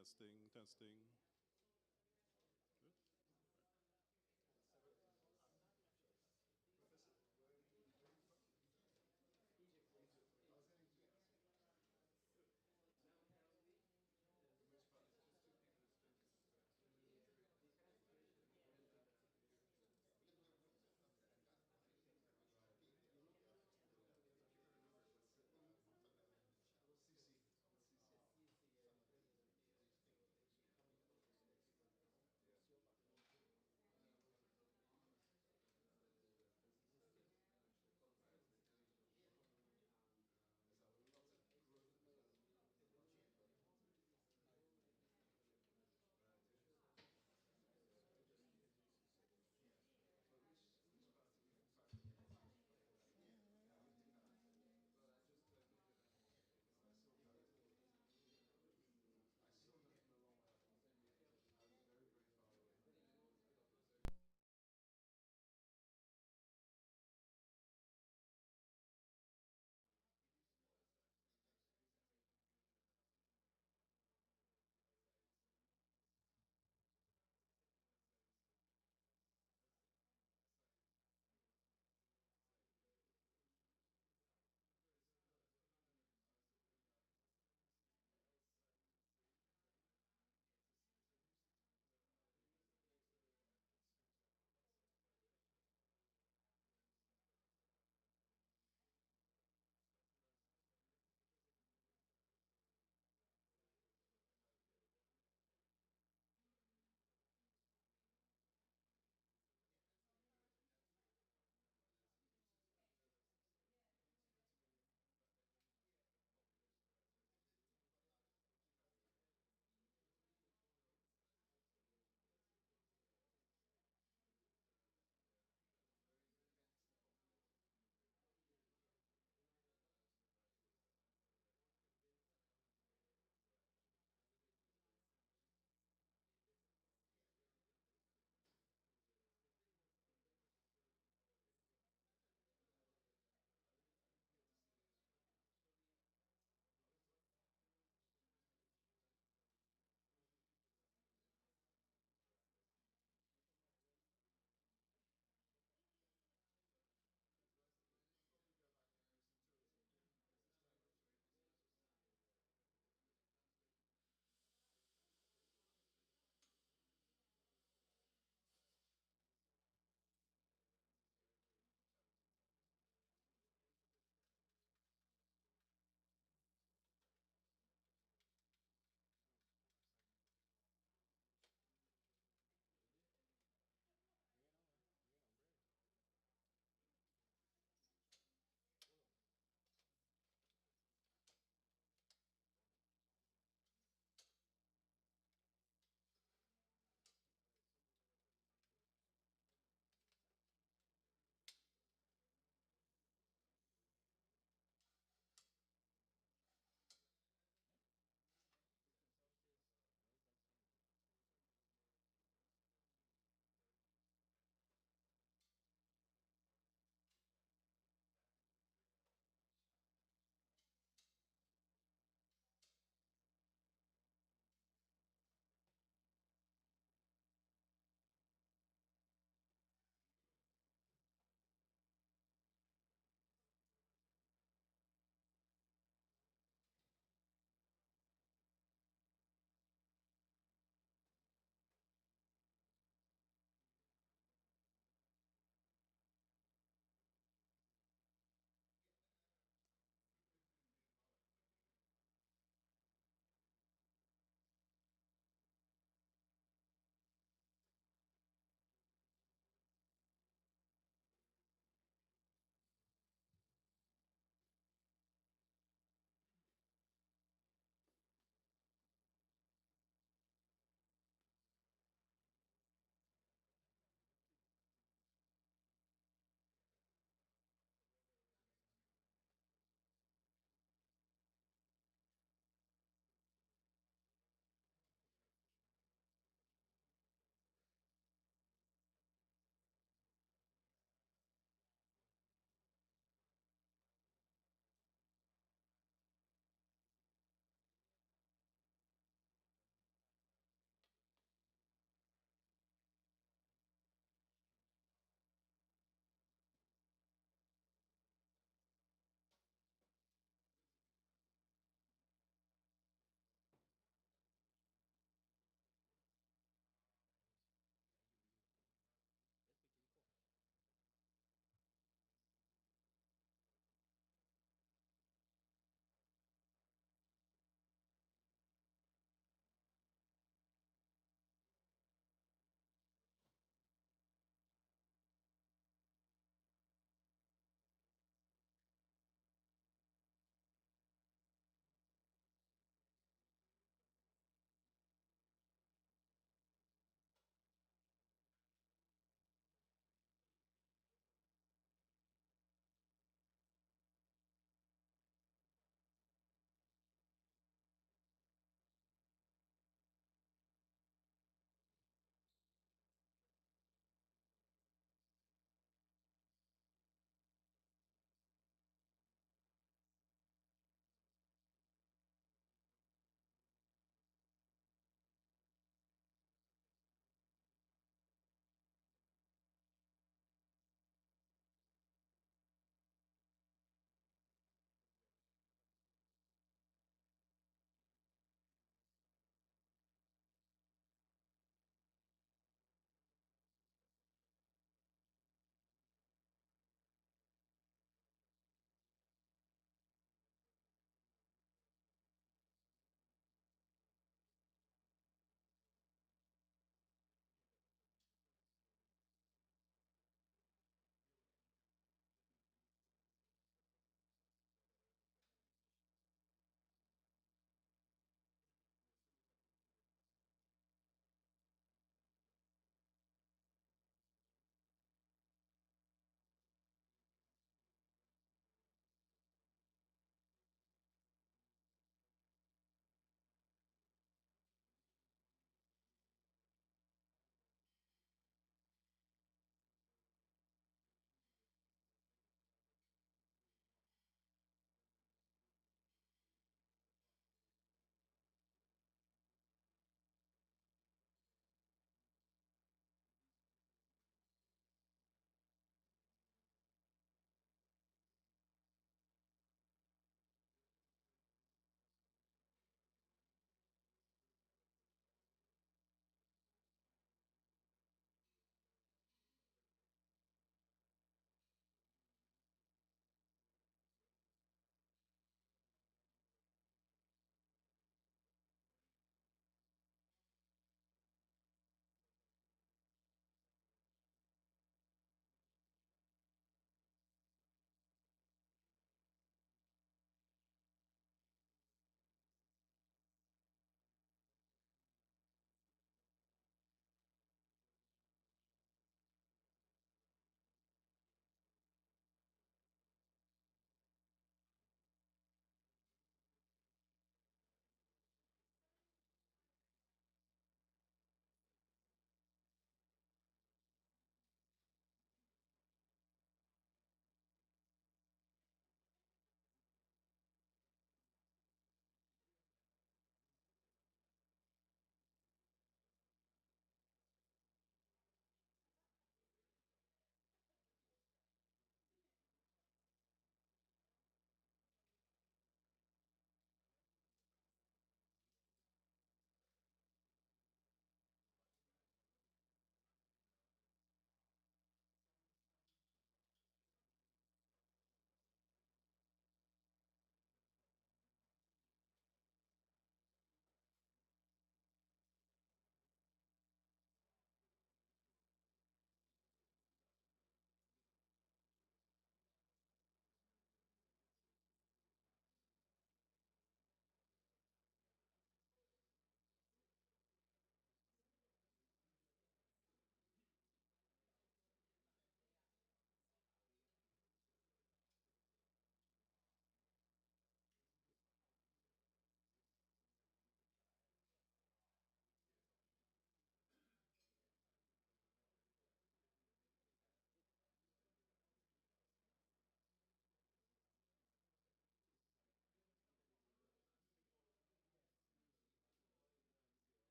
Testing, testing. Good.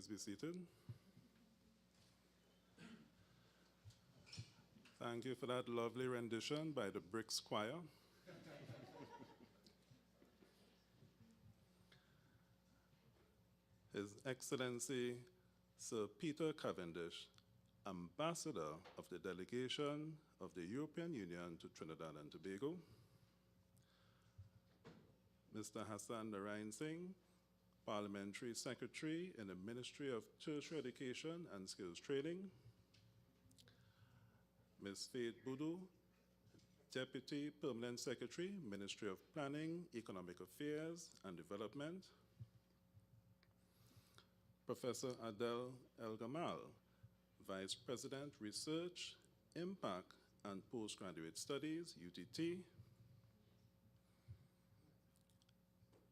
Please be seated. Thank you for that lovely rendition by the Bricks Choir. His Excellency Sir Peter Cavendish, Ambassador of the Delegation of the European Union to Trinidad and Tobago. Mr. Hassan Narayan Singh, Parliamentary Secretary in the Ministry of Tertiary Education and Skills Training. Ms. Faith Boudou, Deputy Permanent Secretary, Ministry of Planning, Economic Affairs and Development. Professor Adel El-Gamal, Vice President, Research, Impact and Postgraduate Studies, UTT.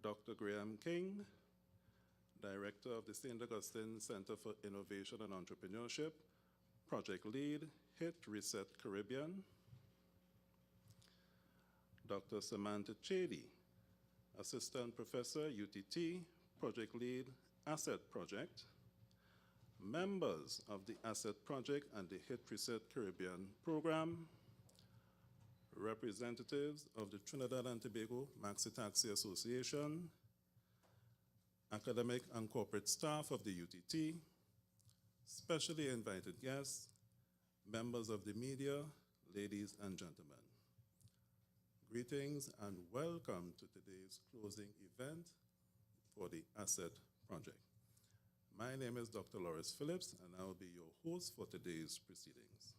Dr. Graham King, Director of the St. Augustine Center for Innovation and Entrepreneurship, Project Lead, HIT Reset Caribbean. Dr. Samantha Chady, Assistant Professor, UTT, Project Lead, Asset Project. Members of the Asset Project and the HIT Reset Caribbean program. Representatives of the Trinidad and Tobago Maxi Taxi Association, academic and corporate staff of the UTT, specially invited guests, members of the media, ladies and gentlemen. Greetings and welcome to today's closing event for the Asset Project. My name is Dr. Lawrence Phillips, and I will be your host for today's proceedings.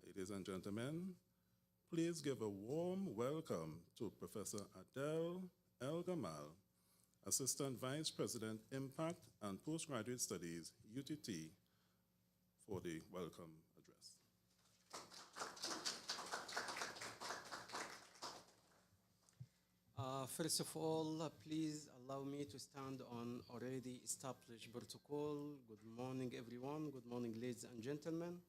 Ladies and gentlemen, please give a warm welcome to Professor Adel El-Gamal, Assistant Vice President, Impact and Postgraduate Studies, UTT, for the welcome address. First of all, please allow me to stand on already established protocol. Good morning, everyone. Good morning, ladies and gentlemen.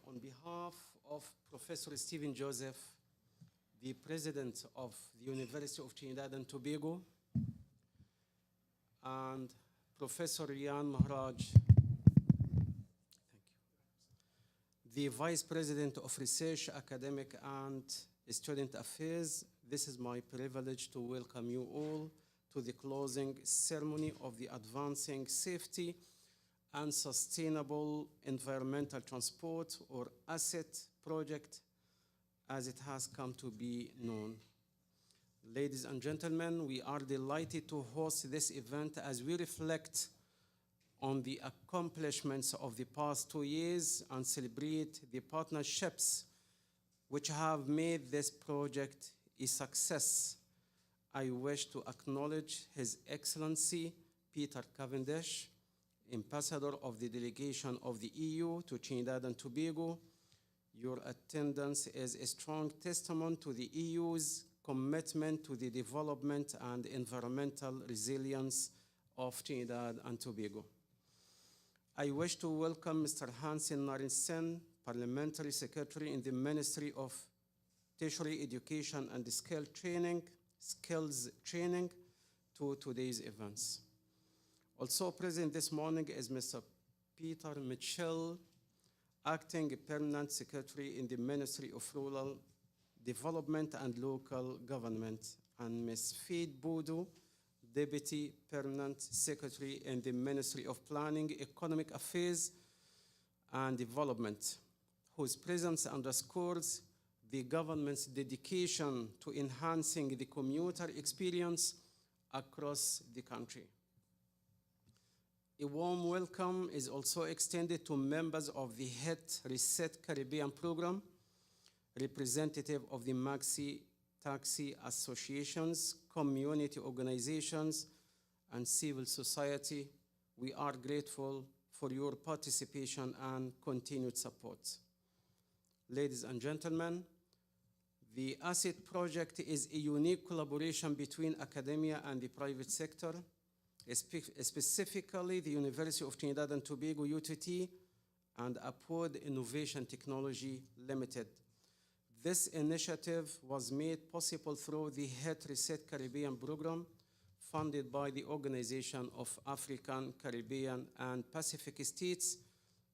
On behalf of Professor Stephen Joseph, the President of the University of Trinidad and Tobago, and Professor Rian Maharaj, the Vice President of Research, Academic and Student Affairs, this is my privilege to welcome you all to the closing ceremony of the Advancing Safety and Sustainable Environmental Transport, or ASSET project, as it has come to be known. Ladies and gentlemen, we are delighted to host this event as we reflect on the accomplishments of the past 2 years and celebrate the partnerships which have made this project a success. I wish to acknowledge His Excellency Peter Cavendish, Ambassador of the Delegation of the EU to Trinidad and Tobago. Your attendance is a strong testament to the EU's commitment to the development and environmental resilience of Trinidad and Tobago. I wish to welcome Mr. Hansen Narinsen, Parliamentary Secretary in the Ministry of Tertiary Education and Skills Training to today's events. Also present this morning is Mr. Peter Mitchell, Acting Permanent Secretary in the Ministry of Rural Development and Local Government, and Ms. Faith Boudou, Deputy Permanent Secretary in the Ministry of Planning, Economic Affairs and Development, whose presence underscores the government's dedication to enhancing the commuter experience across the country. A warm welcome is also extended to members of the HIT Reset Caribbean program, representative of the Maxi Taxi Associations, community organizations, and civil society. We are grateful for your participation and continued support. Ladies and gentlemen, the ASSET project is a unique collaboration between academia and the private sector, specifically the University of Trinidad and Tobago, UTT, and Upward Innovation Technology Limited. This initiative was made possible through the Hit Reset Caribbean program, funded by the Organization of African, Caribbean, and Pacific States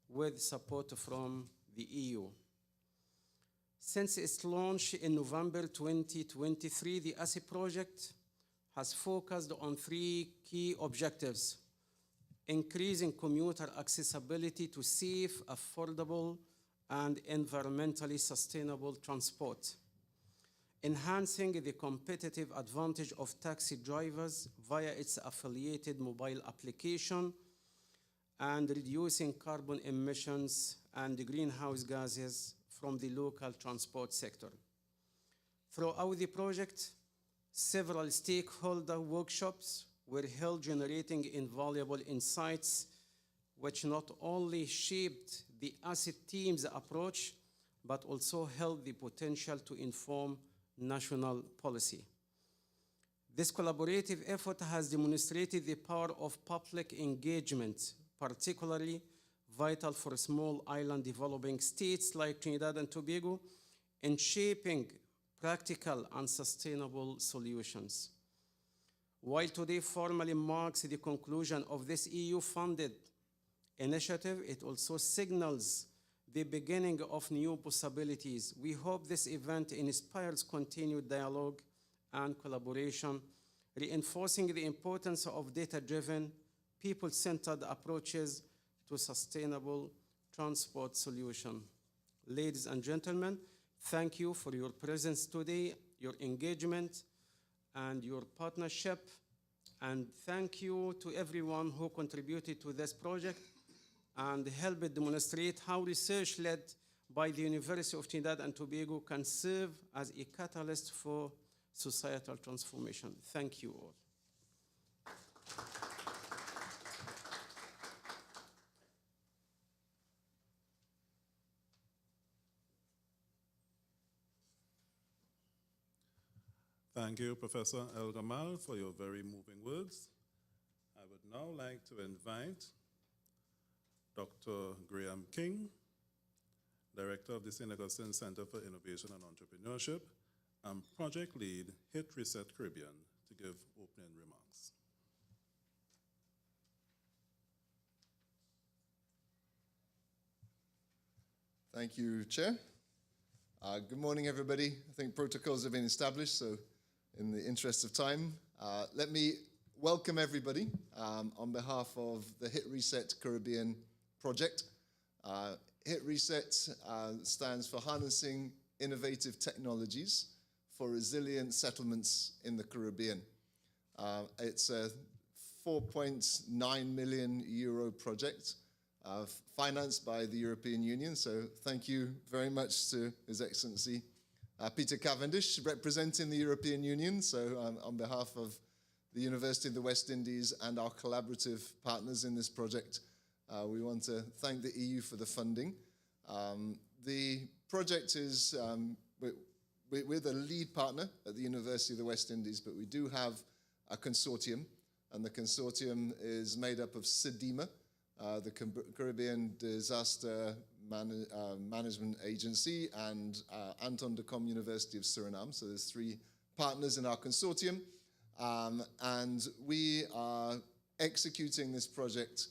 with support from the EU. Since its launch in November 2023, the ASI project has focused on three key objectives: increasing commuter accessibility to safe, affordable, and environmentally sustainable transport, enhancing the competitive advantage of taxi drivers via its affiliated mobile application, and reducing carbon emissions and greenhouse gases from the local transport sector. Throughout the project, several stakeholder workshops were held, generating invaluable insights which not only shaped the ASI team's approach, but also held the potential to inform national policy. This collaborative effort has demonstrated the power of public engagement, particularly vital for small island developing states like Trinidad and Tobago, in shaping practical and sustainable solutions. While today formally marks the conclusion of this EU-funded initiative, it also signals the beginning of new possibilities. We hope this event inspires continued dialogue and collaboration, reinforcing the importance of data-driven, people-centered approaches to sustainable transport solutions. Ladies and gentlemen, thank you for your presence today, your engagement, and your partnership. And thank you to everyone who contributed to this project and helped demonstrate how research led by the University of Trinidad and Tobago can serve as a catalyst for societal transformation. Thank you all. Thank you, Professor El Gamal, for your very moving words. I would now like to invite Dr. Graham King, Director of the St. Augustine Center for Innovation and Entrepreneurship, and Project Lead, Hit Reset Caribbean, to give opening remarks. Thank you, Chair. Good morning, everybody. I think protocols have been established, so in the interest of time, let me welcome everybody on behalf of the Hit Reset Caribbean project. Hit Reset stands for Harnessing Innovative Technologies for Resilient Settlements in the Caribbean. It's a 4.9 million euro project financed by the European Union. So thank you very much to His Excellency Peter Cavendish, representing the European Union. So on behalf of the University of the West Indies and our collaborative partners in this project, we want to thank the EU for the funding. The project is, we're the lead partner at the University of the West Indies, but we do have a consortium, and the consortium is made up of CEDIMA, the Caribbean Disaster Management Agency, and Anton de Kom University of Suriname. So there's three partners in our consortium, and we are executing this project,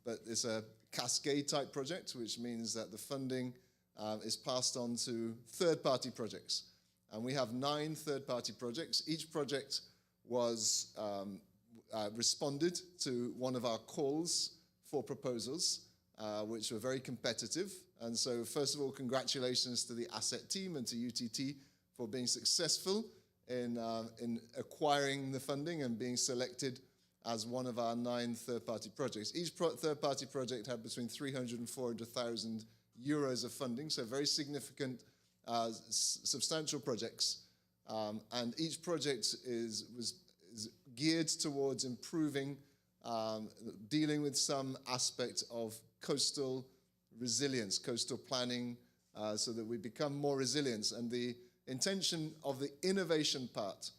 but it's a cascade type project, which means that the funding is passed on to third-party projects. And we have 9 third-party projects. Each project was responded to one of our calls for proposals, which were very competitive. And so, first of all, congratulations to the ASSET team and to UTT for being successful in acquiring the funding and being selected as one of our 9 third-party projects. Each third-party project had between 300,000 and 400,000 euros of funding, so very significant, substantial projects. And each project was geared towards improving, dealing with some aspect of coastal resilience, coastal planning, so that we become more resilient. And the intention of the innovation part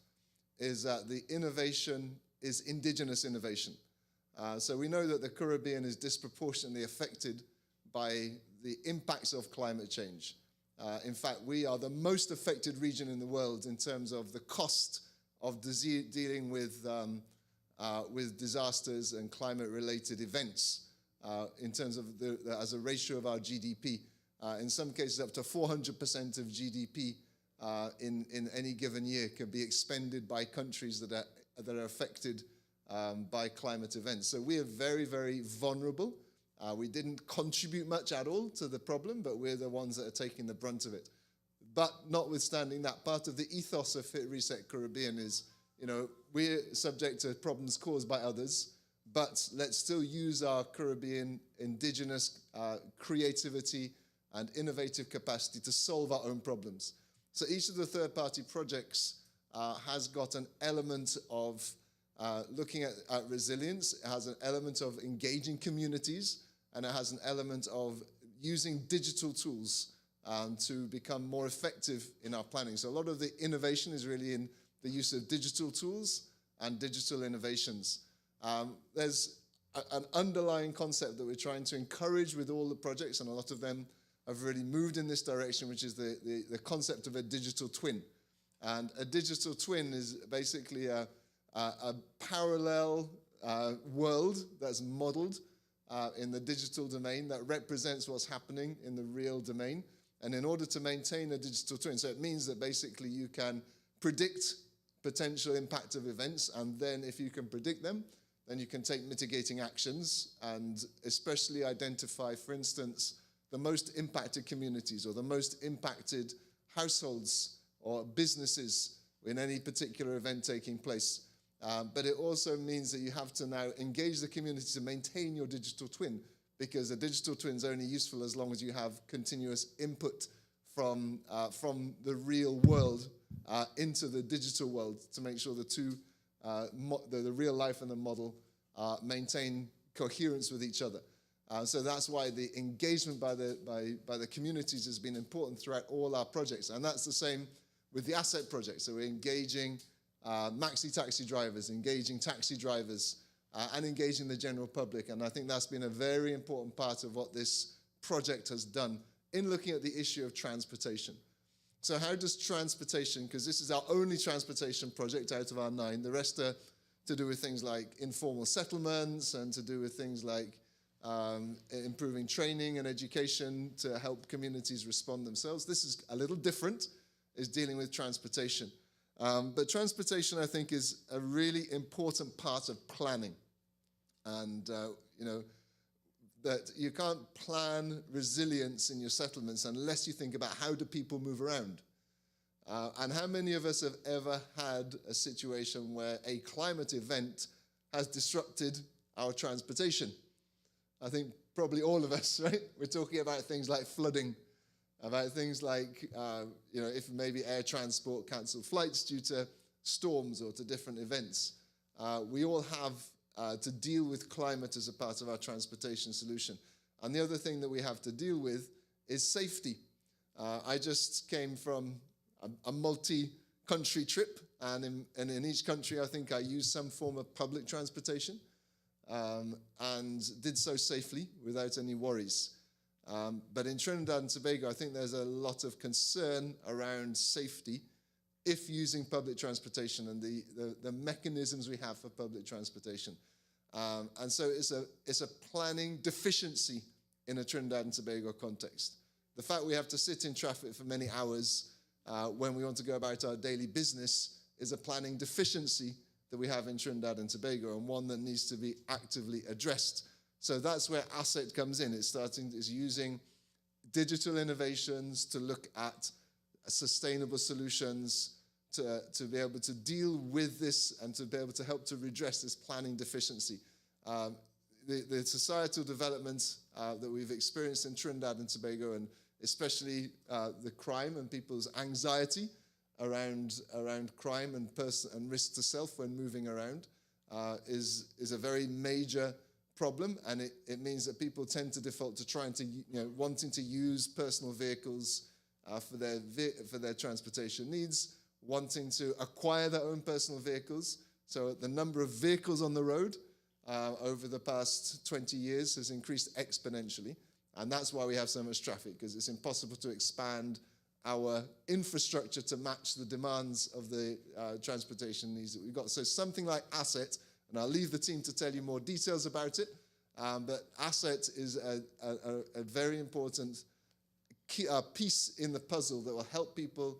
is that the innovation is indigenous innovation. So we know that the Caribbean is disproportionately affected by the impacts of climate change. In fact, we are the most affected region in the world in terms of the cost of dealing with disasters and climate-related events in terms of as a ratio of our GDP. In some cases, up to 400% of GDP in any given year can be expended by countries that are affected by climate events. So we are very, very vulnerable. We didn't contribute much at all to the problem, but we're the ones that are taking the brunt of it. But notwithstanding that, part of the ethos of Fit Reset Caribbean is, we're subject to problems caused by others, but let's still use our Caribbean indigenous creativity and innovative capacity to solve our own problems. So each of the third-party projects has got an element of looking at resilience, it has an element of engaging communities, and it has an element of using digital tools to become more effective in our planning. So a lot of the innovation is really in the use of digital tools and digital innovations. There's an underlying concept that we're trying to encourage with all the projects, and a lot of them have really moved in this direction, which is the concept of a digital twin. And a digital twin is basically a parallel world that's modeled in the digital domain that represents what's happening in the real domain. And in order to maintain a digital twin, so it means that basically you can predict potential impact of events, and then if you can predict them, then you can take mitigating actions and especially identify, for instance, the most impacted communities or the most impacted households or businesses in any particular event taking place. But it also means that you have to now engage the community to maintain your digital twin, because a digital twin is only useful as long as you have continuous input from the real world into the digital world to make sure the two, the real life and the model maintain coherence with each other. So that's why the engagement by the communities has been important throughout all our projects. And that's the same with the asset project. So we're engaging maxi taxi drivers, engaging taxi drivers, and engaging the general public. And I think that's been a very important part of what this project has done in looking at the issue of transportation. So how does transportation, because this is our only transportation project out of our 9, the rest are to do with things like informal settlements and to do with things like improving training and education to help communities respond themselves. This is a little different, is dealing with transportation. But transportation, I think, is a really important part of planning. And, that you can't plan resilience in your settlements unless you think about how do people move around. And how many of us have ever had a situation where a climate event has disrupted our transportation? I think probably all of us, right? We're talking about things like flooding, about things like, if maybe air transport cancelled flights due to storms or to different events. We all have to deal with climate as a part of our transportation solution. And the other thing that we have to deal with is safety. I just came from a multi-country trip, and in each country I think I used some form of public transportation and did so safely without any worries. But in Trinidad and Tobago, I think there's a lot of concern around safety if using public transportation and the mechanisms we have for public transportation. And so it's a planning deficiency in a Trinidad and Tobago context. The fact we have to sit in traffic for many hours when we want to go about our daily business is a planning deficiency that we have in Trinidad and Tobago, and one that needs to be actively addressed. So that's where Asset comes in. It's using digital innovations to look at sustainable solutions to be able to deal with this and to be able to help to redress this planning deficiency. The societal developments that we've experienced in Trinidad and Tobago, and especially the crime and people's anxiety around crime and risk to self when moving around, is a very major problem, and it means that people tend to default to trying to, wanting to use personal vehicles for their transportation needs, wanting to acquire their own personal vehicles. So the number of vehicles on the road over the past 20 years has increased exponentially, And that's why we have so much traffic, because it's impossible to expand our infrastructure to match the demands of the transportation needs that we've got. So something like Asset, and I'll leave the team to tell you more details about it, but Asset is a very important piece in the puzzle that will help people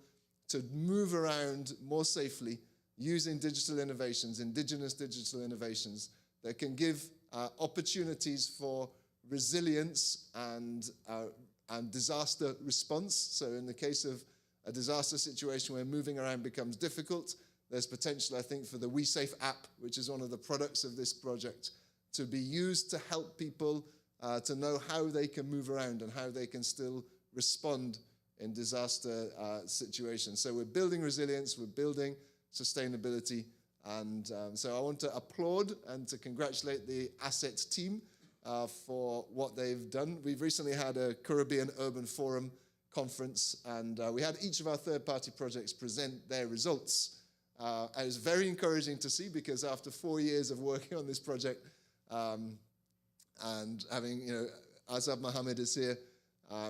to move around more safely using digital innovations, indigenous digital innovations, that can give opportunities for resilience and disaster response. So in the case of a disaster situation where moving around becomes difficult, there's potential, I think, for the WeSafe app, which is one of the products of this project, to be used to help people to know how they can move around and how they can still respond in disaster situations. So we're building resilience, we're building sustainability, and so I want to applaud and to congratulate the Asset team for what they've done. We've recently had a Caribbean Urban Forum conference, and we had each of our third-party projects present their results. And it was very encouraging to see, because after 4 years of working on this project and having, Azab Mohammed is here,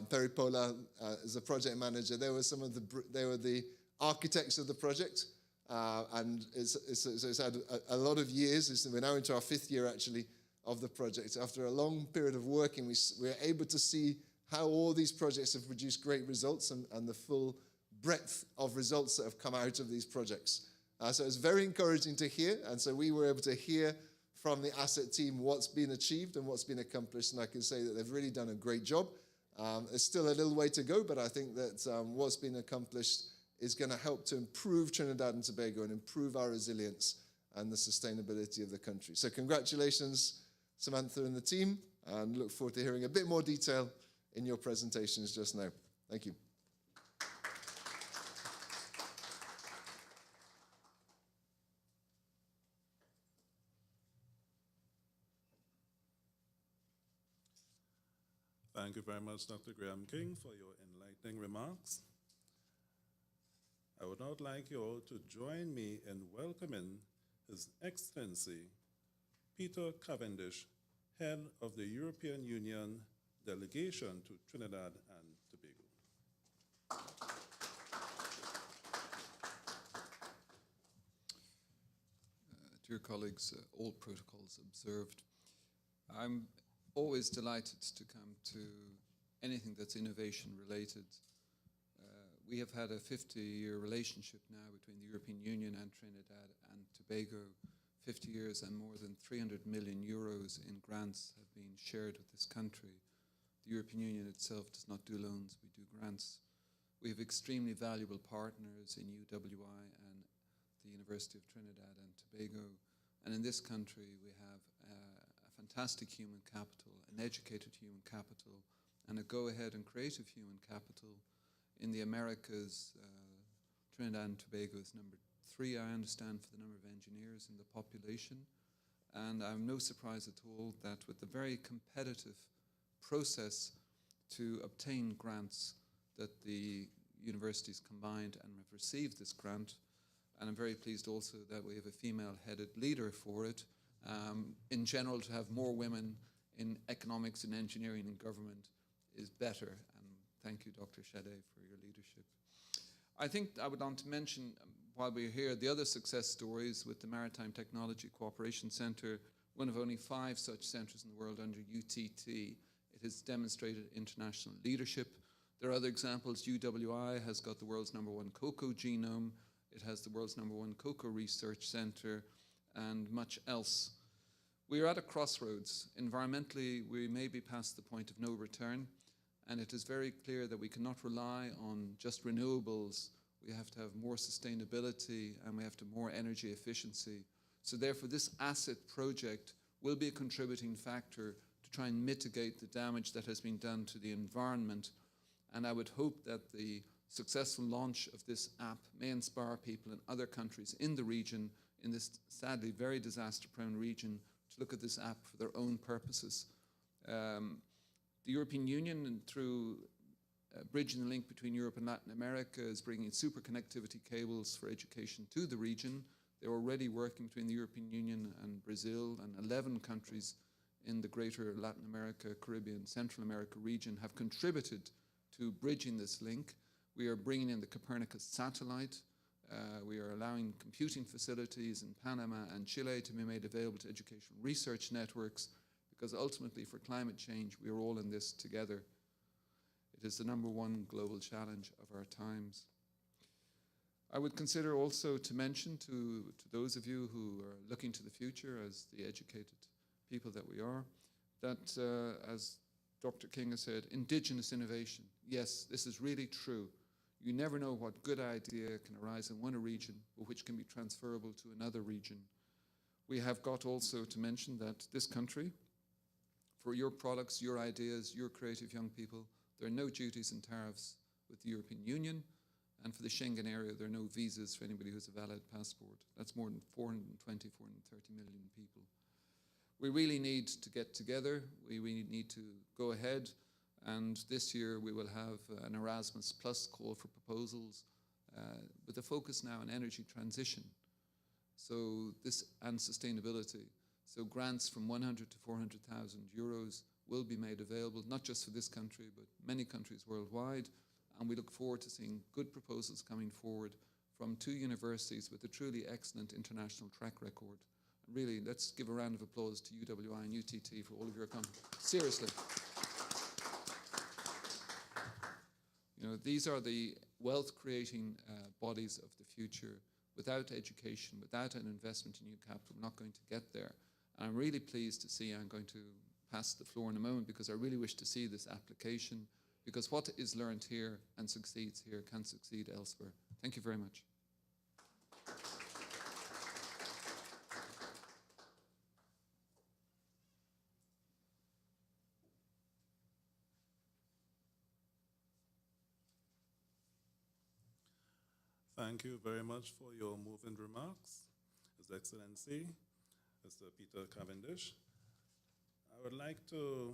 Perry Pola is a project manager. They were the architects of the project, and it's had a lot of years. We're now into our 5th year, actually, of the project. After a long period of working, we're able to see how all these projects have produced great results and the full breadth of results that have come out of these projects. So it's very encouraging to hear, and so we were able to hear from the Asset team what's been achieved and what's been accomplished, and I can say that they've really done a great job. There's still a little way to go, but I think that what's been accomplished is going to help to improve Trinidad and Tobago and improve our resilience and the sustainability of the country. So congratulations, Samantha and the team, and look forward to hearing a bit more detail in your presentations just now. Thank you. Thank you very much, Dr. Graham King, for your enlightening remarks. I would now like you all to join me in welcoming His Excellency Peter Cavendish, Head of the European Union Delegation to Trinidad and Tobago. Dear colleagues, all protocols observed. I'm always delighted to come to anything that's innovation related. We have had a 50-year relationship now between the European Union and Trinidad and Tobago. 50 years and more than 300 million euros in grants have been shared with this country. The European Union itself does not do loans, we do grants. We have extremely valuable partners in UWI and the University of Trinidad and Tobago. And in this country, we have a fantastic human capital, an educated human capital, and a go-ahead and creative human capital. In the Americas, Trinidad and Tobago is number 3, I understand, for the number of engineers in the population. And I'm no surprise at all that with the very competitive process to obtain grants that the universities combined and have received this grant. And I'm very pleased also that we have a female-headed leader for it. In general, to have more women in economics and engineering and government is better. And thank you, Dr. Shade, for your leadership. I think I would want to mention, while we're here, the other success stories with the Maritime Technology Cooperation Centre, one of only 5 such centres in the world under UTT. It has demonstrated international leadership. There are other examples. UWI has got the world's #1 cocoa genome. It has the world's #1 cocoa research centre and much else. We are at a crossroads. Environmentally, we may be past the point of no return, and it is very clear that we cannot rely on just renewables. We have to have more sustainability and we have to have more energy efficiency. So therefore, this asset project will be a contributing factor to try and mitigate the damage that has been done to the environment. And I would hope that the successful launch of this app may inspire people in other countries in the region, in this sadly very disaster-prone region, to look at this app for their own purposes. The European Union, through bridging the link between Europe and Latin America, is bringing super connectivity cables for education to the region. They're already working between the European Union and Brazil and 11 countries in the greater Latin America, Caribbean, Central America region have contributed to bridging this link. We are bringing in the Copernicus satellite. We are allowing computing facilities in Panama and Chile to be made available to educational research networks, because ultimately for climate change, we are all in this together. It is the #1 global challenge of our times. I would consider also to mention to those of you who are looking to the future as the educated people that we are, that as Dr. King has said, indigenous innovation. Yes, this is really true. You never know what good idea can arise in one region, but which can be transferable to another region. We have got also to mention that this country, for your products, your ideas, your creative young people, there are no duties and tariffs with the European Union, and for the Schengen area, there are no visas for anybody who has a valid passport. That's more than 430 million people. We really need to get together. We need to go ahead, and this year we will have an Erasmus Plus call for proposals with a focus now on energy transition and sustainability. So grants from 100 to 400,000 euros will be made available, not just for this country, but many countries worldwide. And we look forward to seeing good proposals coming forward from 2 universities with a truly excellent international track record. And really, let's give a round of applause to UWI and UTT for all of your accomplishments. Seriously. You know, these are the wealth-creating bodies of the future. Without education, without an investment in new capital, we're not going to get there. And I'm really pleased to see, I'm going to pass the floor in a moment, because I really wish to see this application, because what is learned here and succeeds here can succeed elsewhere. Thank you very much. Thank you very much for your moving remarks, His Excellency, Mr. Peter Cavendish. I would like to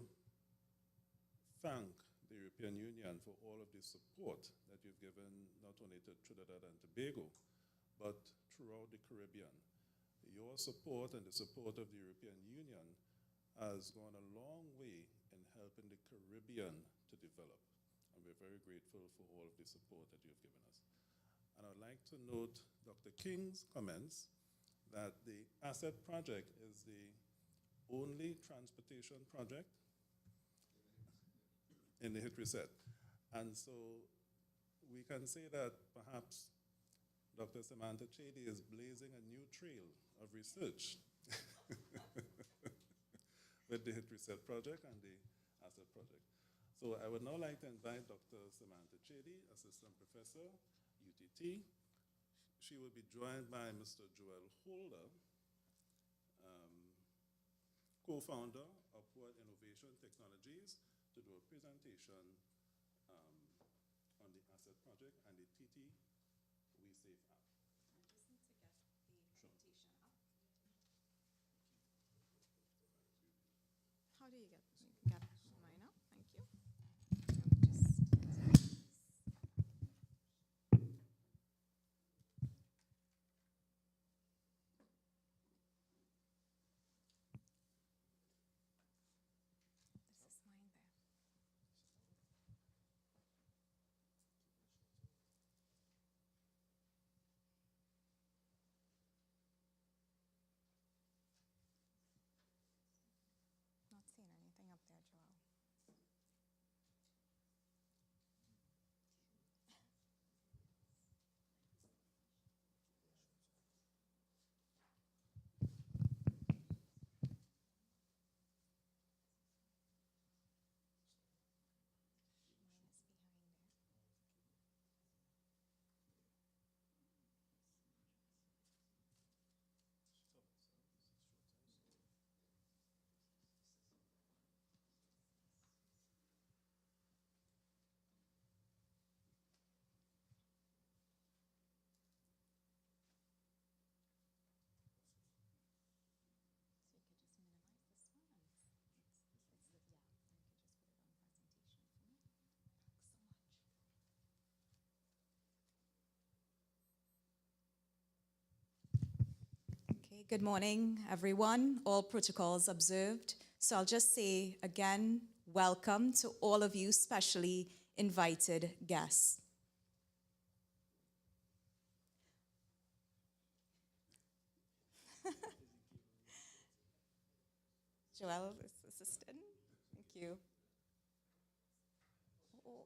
thank the European Union for all of the support that you've given not only to Trinidad and Tobago, but throughout the Caribbean. Your support and the support of the European Union has gone a long way in helping the Caribbean to develop. And we're very grateful for all of the support that you've given us. And I'd like to note Dr. King's comments that the ASSET project is the only transportation project in the hit reset. And so we can say that perhaps Dr. Samantha Chedi is blazing a new trail of research with the hit reset project and the ASSET project. So I would now like to invite Dr. Samantha Chedi, Assistant Professor, UTT. She will be joined by Mr. Joel Holder, co-founder of Upward Innovation Technologies, to do a presentation on the ASSET project and the TT WeSafe app. I just need to get the presentation up. How do you get mine up? Thank you. This is mine there. Not seeing anything up there, Joel. Mine is behind there. So you could just minimize this one and yeah, and you could just put it on presentation for me. Thanks so much. Okay, good morning, everyone. All protocols observed. So I'll just say again, welcome to all of you specially invited guests. Joelle, assistant, thank you. Oh.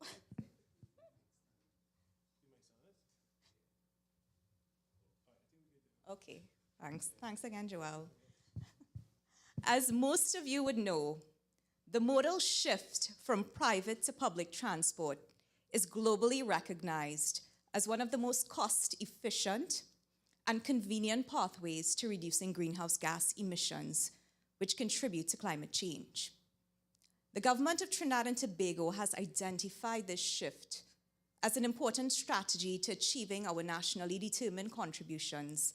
Okay, thanks. Thanks again, Joelle. As most of you would know, the modal shift from private to public transport is globally recognized as one of the most cost-efficient and convenient pathways to reducing greenhouse gas emissions, which contribute to climate change. The government of Trinidad and Tobago has identified this shift as an important strategy to achieving our nationally determined contributions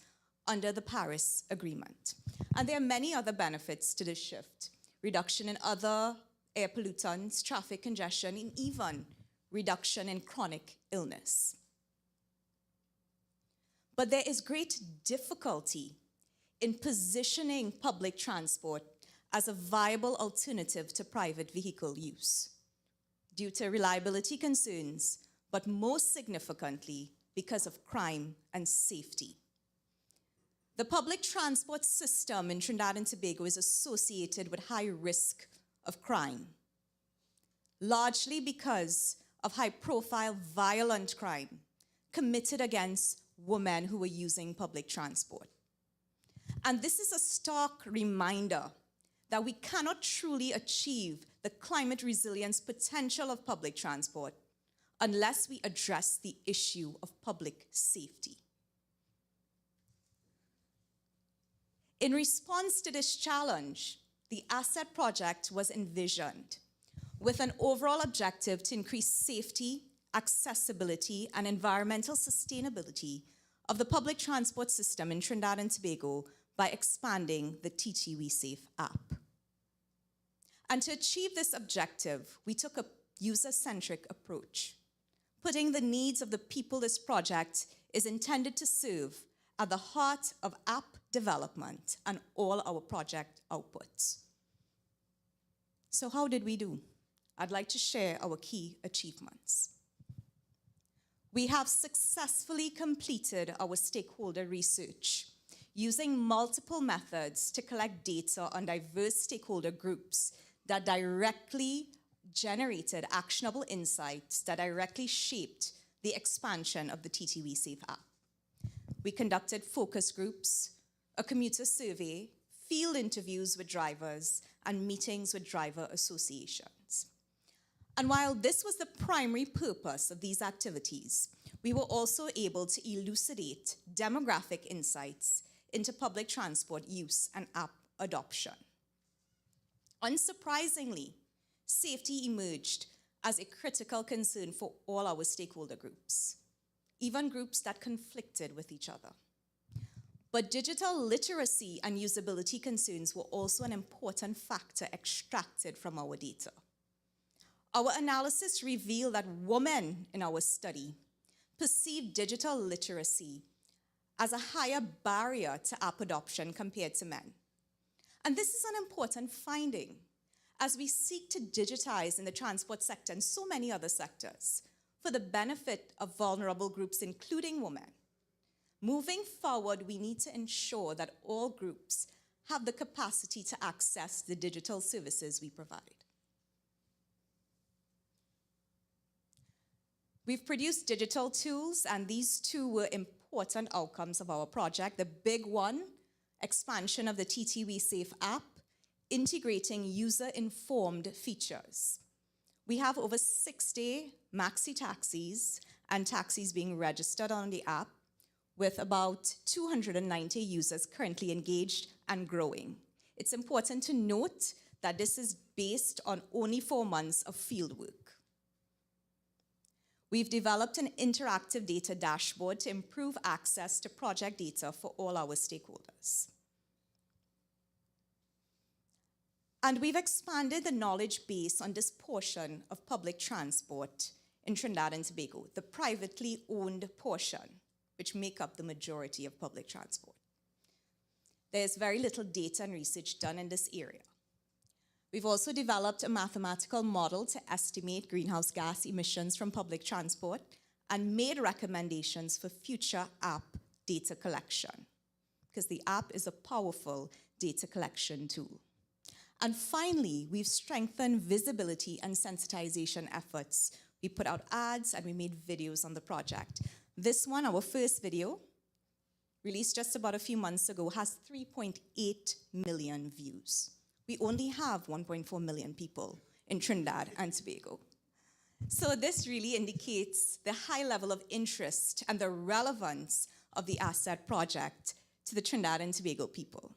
under the Paris Agreement. And there are many other benefits to this shift: reduction in other air pollutants, traffic congestion, and even reduction in chronic illness. But there is great difficulty in positioning public transport as a viable alternative to private vehicle use due to reliability concerns, but most significantly because of crime and safety. The public transport system in Trinidad and Tobago is associated with high risk of crime, largely because of high-profile violent crime committed against women who were using public transport. And this is a stark reminder that we cannot truly achieve the climate resilience potential of public transport unless we address the issue of public safety. In response to this challenge, the ASSET project was envisioned with an overall objective to increase safety, accessibility, and environmental sustainability of the public transport system in Trinidad and Tobago by expanding the TT We Safe app. And to achieve this objective, we took a user-centric approach, putting the needs of the people this project is intended to serve at the heart of app development and all our project outputs. So how did we do? I'd like to share our key achievements. We have successfully completed our stakeholder research using multiple methods to collect data on diverse stakeholder groups that directly generated actionable insights that directly shaped the expansion of the TT We Safe app. We conducted focus groups, a commuter survey, field interviews with drivers, and meetings with driver associations. And while this was the primary purpose of these activities, we were also able to elucidate demographic insights into public transport use and app adoption. Unsurprisingly, safety emerged as a critical concern for all our stakeholder groups, even groups that conflicted with each other. But digital literacy and usability concerns were also an important factor extracted from our data. Our analysis revealed that women in our study perceived digital literacy as a higher barrier to app adoption compared to men. And this is an important finding as we seek to digitize in the transport sector and so many other sectors for the benefit of vulnerable groups, including women. Moving forward, we need to ensure that all groups have the capacity to access the digital services we provide. We've produced digital tools, and these two were important outcomes of our project. The big one, expansion of the TT We Safe app, integrating user-informed features. We have over 60 maxi taxis and taxis being registered on the app, with about 290 users currently engaged and growing. It's important to note that this is based on only 4 months of field work. We've developed an interactive data dashboard to improve access to project data for all our stakeholders. And we've expanded the knowledge base on this portion of public transport in Trinidad and Tobago, the privately owned portion, which make up the majority of public transport. There's very little data and research done in this area. We've also developed a mathematical model to estimate greenhouse gas emissions from public transport and made recommendations for future app data collection, because the app is a powerful data collection tool. And finally, we've strengthened visibility and sensitization efforts. We put out ads and we made videos on the project. This one, our first video, released just about a few months ago, has 3.8 million views. We only have 1.4 million people in Trinidad and Tobago. So this really indicates the high level of interest and the relevance of the asset project to the Trinidad and Tobago people.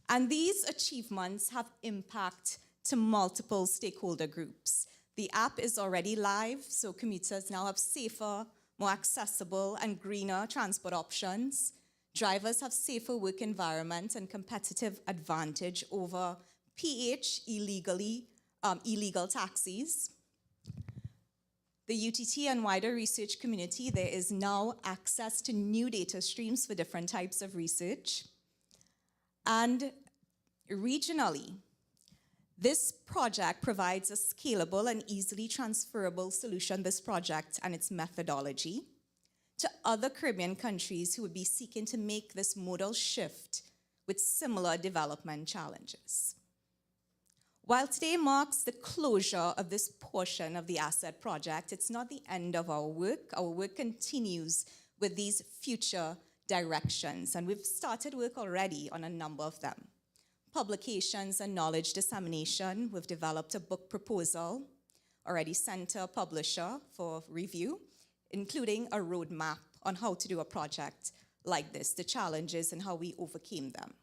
And these achievements have impact to multiple stakeholder groups. The app is already live, so commuters now have safer, more accessible, and greener transport options. Drivers have safer work environments and competitive advantage over illegal taxis. The UTT and wider research community, there is now access to new data streams for different types of research. And regionally, this project provides a scalable and easily transferable solution, this project and its methodology, to other Caribbean countries who would be seeking to make this modal shift with similar development challenges. While today marks the closure of this portion of the asset project, it's not the end of our work. Our work continues with these future directions, and we've started work already on a number of them. Publications and knowledge dissemination, we've developed a book proposal, already sent to a publisher for review, including a roadmap on how to do a project like this, the challenges and how we overcame them.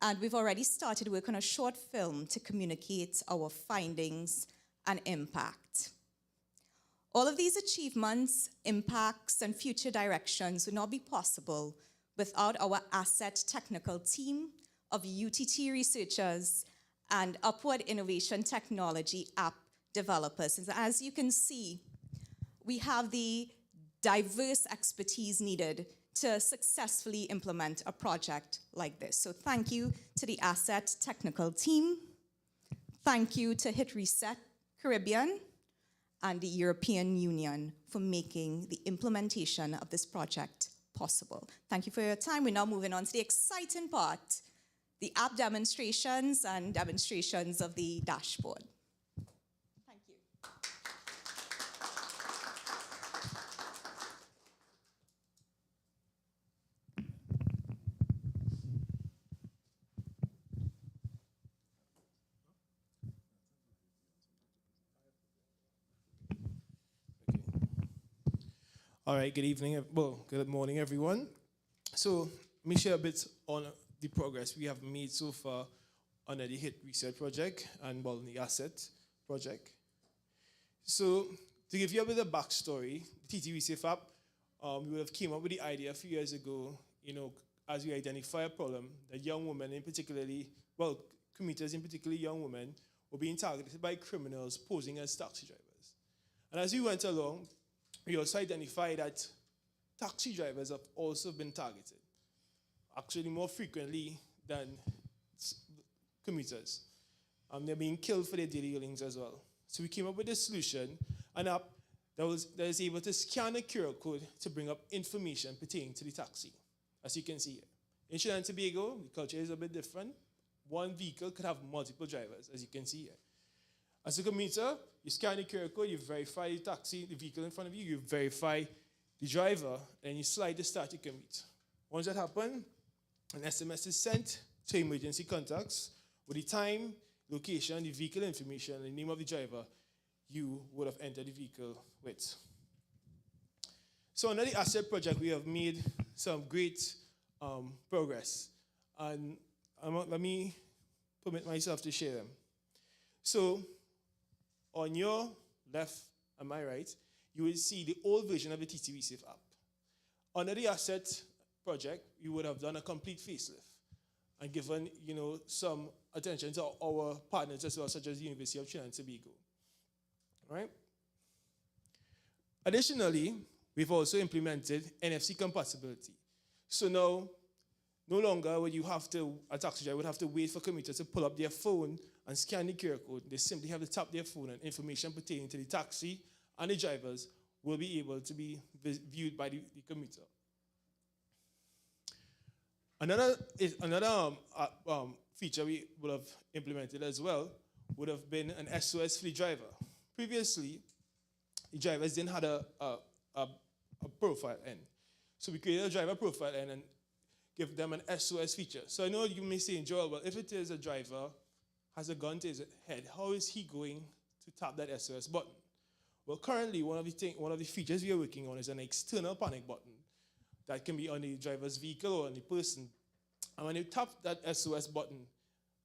And we've already started work on a short film to communicate our findings and impact. All of these achievements, impacts, and future directions would not be possible without our asset technical team of UTT researchers and Upward Innovation Technology app developers. And as you can see, we have the diverse expertise needed to successfully implement a project like this. So thank you to the asset technical team. Thank you to Hit Reset Caribbean and the European Union for making the implementation of this project possible. Thank you for your time. We're now moving on to the exciting part, the app demonstrations and demonstrations of the dashboard. Thank you. All right, good evening, good morning, everyone. So let me share a bit on the progress we have made so far under the HIT research project and the asset project. So to give you a bit of backstory, the TTV Safe app, we would have came up with the idea a few years ago, as we identify a problem that young women commuters in particular young women, were being targeted by criminals posing as taxi drivers. And as we went along, we also identified that taxi drivers have also been targeted, actually more frequently than commuters. They're being killed for their daily earnings as well. So we came up with a solution, an app that is able to scan a QR code to bring up information pertaining to the taxi, as you can see here. In Trinidad and Tobago, the culture is a bit different. One vehicle could have multiple drivers, as you can see here. As a commuter, you scan the QR code, you verify the vehicle in front of you, you verify the driver, and you slide to start your commute. Once that happens, an SMS is sent to emergency contacts with the time, location, the vehicle information, and the name of the driver you would have entered the vehicle with. So under the asset project, we have made some great progress. And let me permit myself to share them. So on your left and my right, you will see the old version of the TTV Safe app. Under the asset project, we would have done a complete facelift and given, some attention to our partners as well, such as the University of Trinidad and Tobago. Right? Additionally, we've also implemented NFC compatibility. So no longer would a taxi driver would have to wait for commuters to pull up their phone and scan the QR code. They simply have to tap their phone, and information pertaining to the taxi and the drivers will be able to be viewed by the commuter. Another feature we would have implemented as well would have been an SOS for the driver. Previously, the drivers didn't have a profile end. So we created a driver profile end and give them an SOS feature. So I know you may say, Joel, well, if it is a driver has a gun to his head, how is he going to tap that SOS button? Well, currently, one of the features we are working on is an external panic button that can be on the driver's vehicle or on the person. And when you tap that SOS button,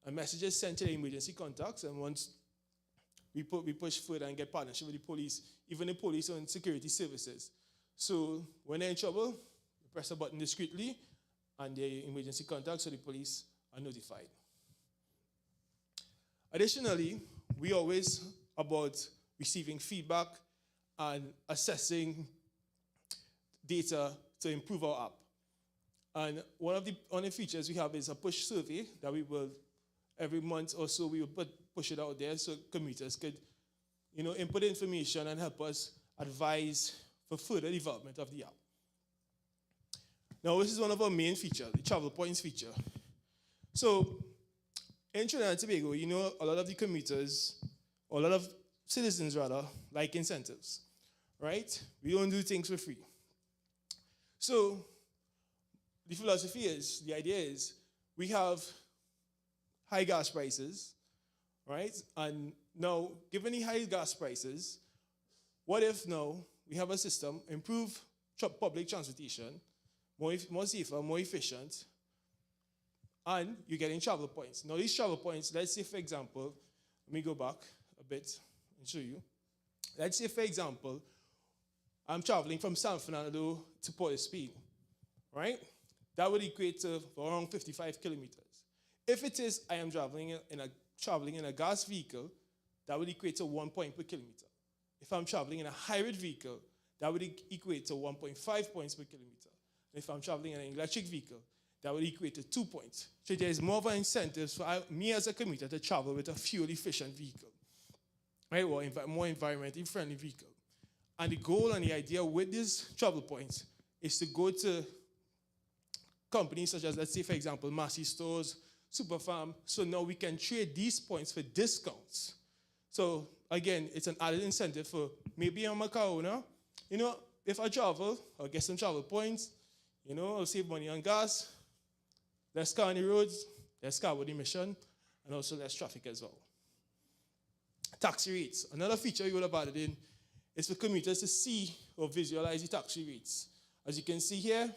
a message is sent to the emergency contacts, and once we push further and get partnership with the police, even the police and security services. So when they're in trouble, you press a button discreetly, and the emergency contacts or the police are notified. Additionally, we always about receiving feedback and assessing data to improve our app. And one of the features we have is a push survey that we will, every month or so, we will push it out there so commuters could, input information and help us advise for further development of the app. Now, this is one of our main features, the travel points feature. So, in Trinidad and Tobago, a lot of the commuters, or a lot of citizens rather, like incentives, right? We don't do things for free. So, the idea is, we have high gas prices, right? And now, given the high gas prices, what if now we have a system, improve public transportation, more safer, more efficient, and you're getting travel points. Now, these travel points, let's say, for example, let me go back a bit and show you. Let's say, for example, I'm traveling from San Fernando to Port of Spain, right? That would equate to around 55 kilometers. If it is I am traveling in a gas vehicle, that would equate to 1 point per kilometer. If I'm traveling in a hybrid vehicle, that would equate to 1.5 points per kilometer. And if I'm traveling in an electric vehicle, that would equate to 2 points. So there is more of an incentive for me as a commuter to travel with a fuel-efficient vehicle, right? Or more environmentally friendly vehicle. And the goal and the idea with these travel points is to go to companies such as, let's say, for example, Massey Stores, Superfarm, so now we can trade these points for discounts. So, again, it's an added incentive for maybe I'm a car owner. If I travel, I'll get some travel points. I'll save money on gas, less car on the roads, less carbon emission, and also less traffic as well. Taxi rates. Another feature we would have added in is for commuters to see or visualize the taxi rates. As you can see here,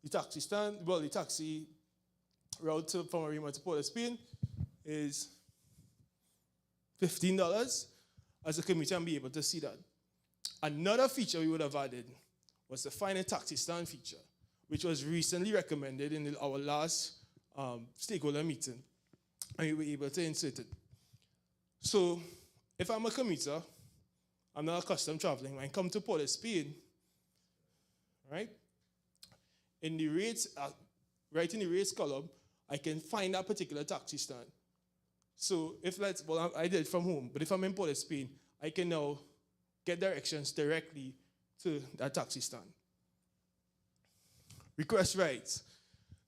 the taxi route from Arima to Port of Spain is $15 as a commuter and be able to see that. Another feature we would have added was the Find a Taxi Stand feature, which was recently recommended in our last stakeholder meeting, and we were able to insert it. So, if I'm a commuter, I'm not accustomed traveling, when I come to Port of Spain, right? In the rates, right in the rates column, I can find that particular taxi stand. So I did it from home, but if I'm in Port of Spain, I can now get directions directly to that taxi stand. Request rides.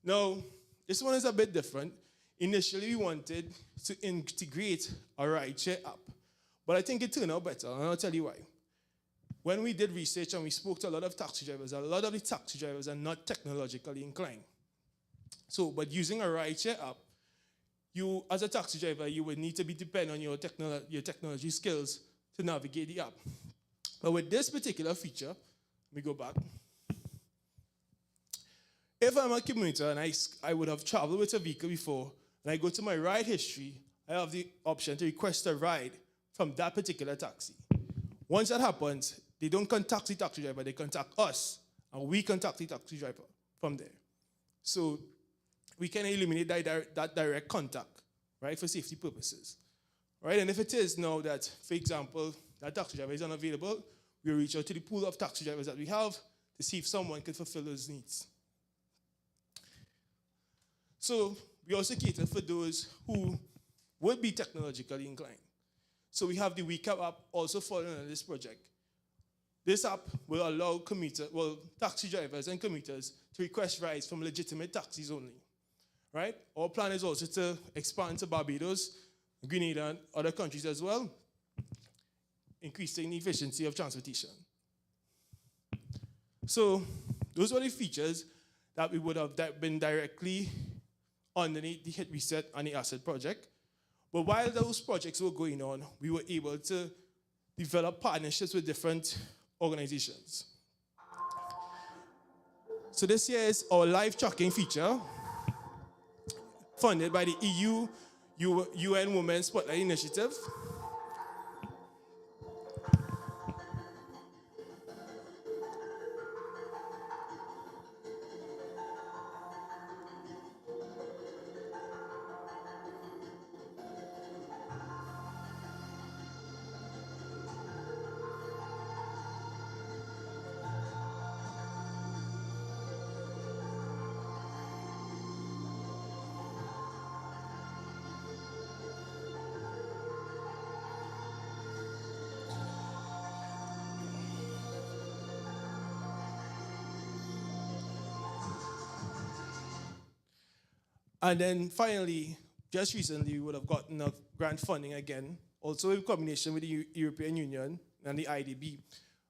Now, this one is a bit different. Initially, we wanted to integrate a rideshare app, but I think it turned out better, and I'll tell you why. When we did research and we spoke to a lot of taxi drivers, a lot of the taxi drivers are not technologically inclined. So, but using a rideshare app, you, as a taxi driver, you would need to be dependent on your technology skills to navigate the app. But with this particular feature, let me go back. If I'm a commuter and I would have traveled with a vehicle before, and I go to my ride history, I have the option to request a ride from that particular taxi. Once that happens, they don't contact the taxi driver, they contact us, and we contact the taxi driver from there. So we can eliminate that direct contact, right, for safety purposes. Right? And if it is now that, for example, that taxi driver is unavailable, we reach out to the pool of taxi drivers that we have to see if someone can fulfill those needs. So we also cater for those who would be technologically inclined. So we have the WeCap app also falling under this project. This app will allow taxi drivers and commuters to request rides from legitimate taxis only, right? Our plan is also to expand to Barbados, Grenada, and other countries as well, increasing the efficiency of transportation. So those were the features that we would have been directly underneath the Hit Reset and the Asset project. But while those projects were going on, we were able to develop partnerships with different organizations. So this here is our live tracking feature, funded by the EU UN Women's Spotlight Initiative. And then finally, just recently, we would have gotten a grant funding again, also in combination with the European Union and the IDB,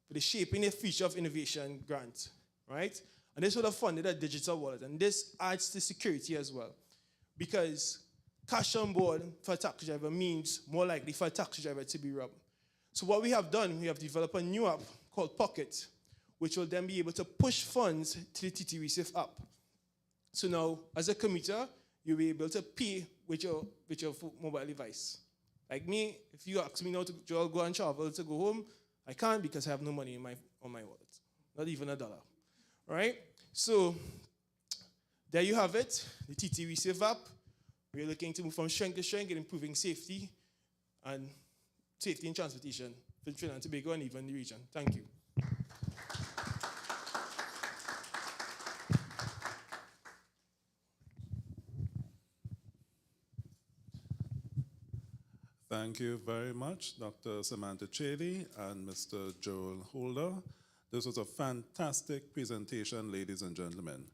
for the Shaping the Future of Innovation grant, right? And this would have funded a digital wallet. And this adds to security as well, because cash on board for a taxi driver means more likely for a taxi driver to be robbed. So what we have done, we have developed a new app called Pocket, which will then be able to push funds to the TT Receive app. So now, as a commuter, you'll be able to pay with your mobile device. Like me, if you ask me now to go and travel to go home, I can't because I have no money on my wallet, not even $1. Right? So there you have it, the TT Receive app. We're looking to move from strength to strength and improving safety in transportation for Trinidad and Tobago and even the region. Thank you. Thank you very much, Dr. Samantha Chaley and Mr. Joel Holder. This was a fantastic presentation, ladies and gentlemen.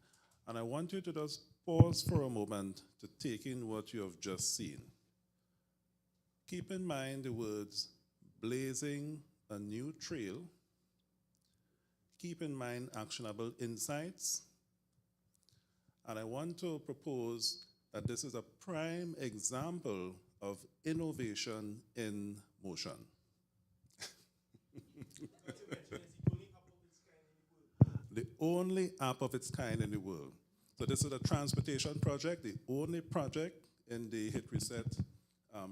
And I want you to just pause for a moment to take in what you have just seen. Keep in mind the words, blazing a new trail. Keep in mind actionable insights. And I want to propose that this is a prime example of innovation in motion. The only app of its kind in the world. So this is a transportation project, the only project in the Hit Reset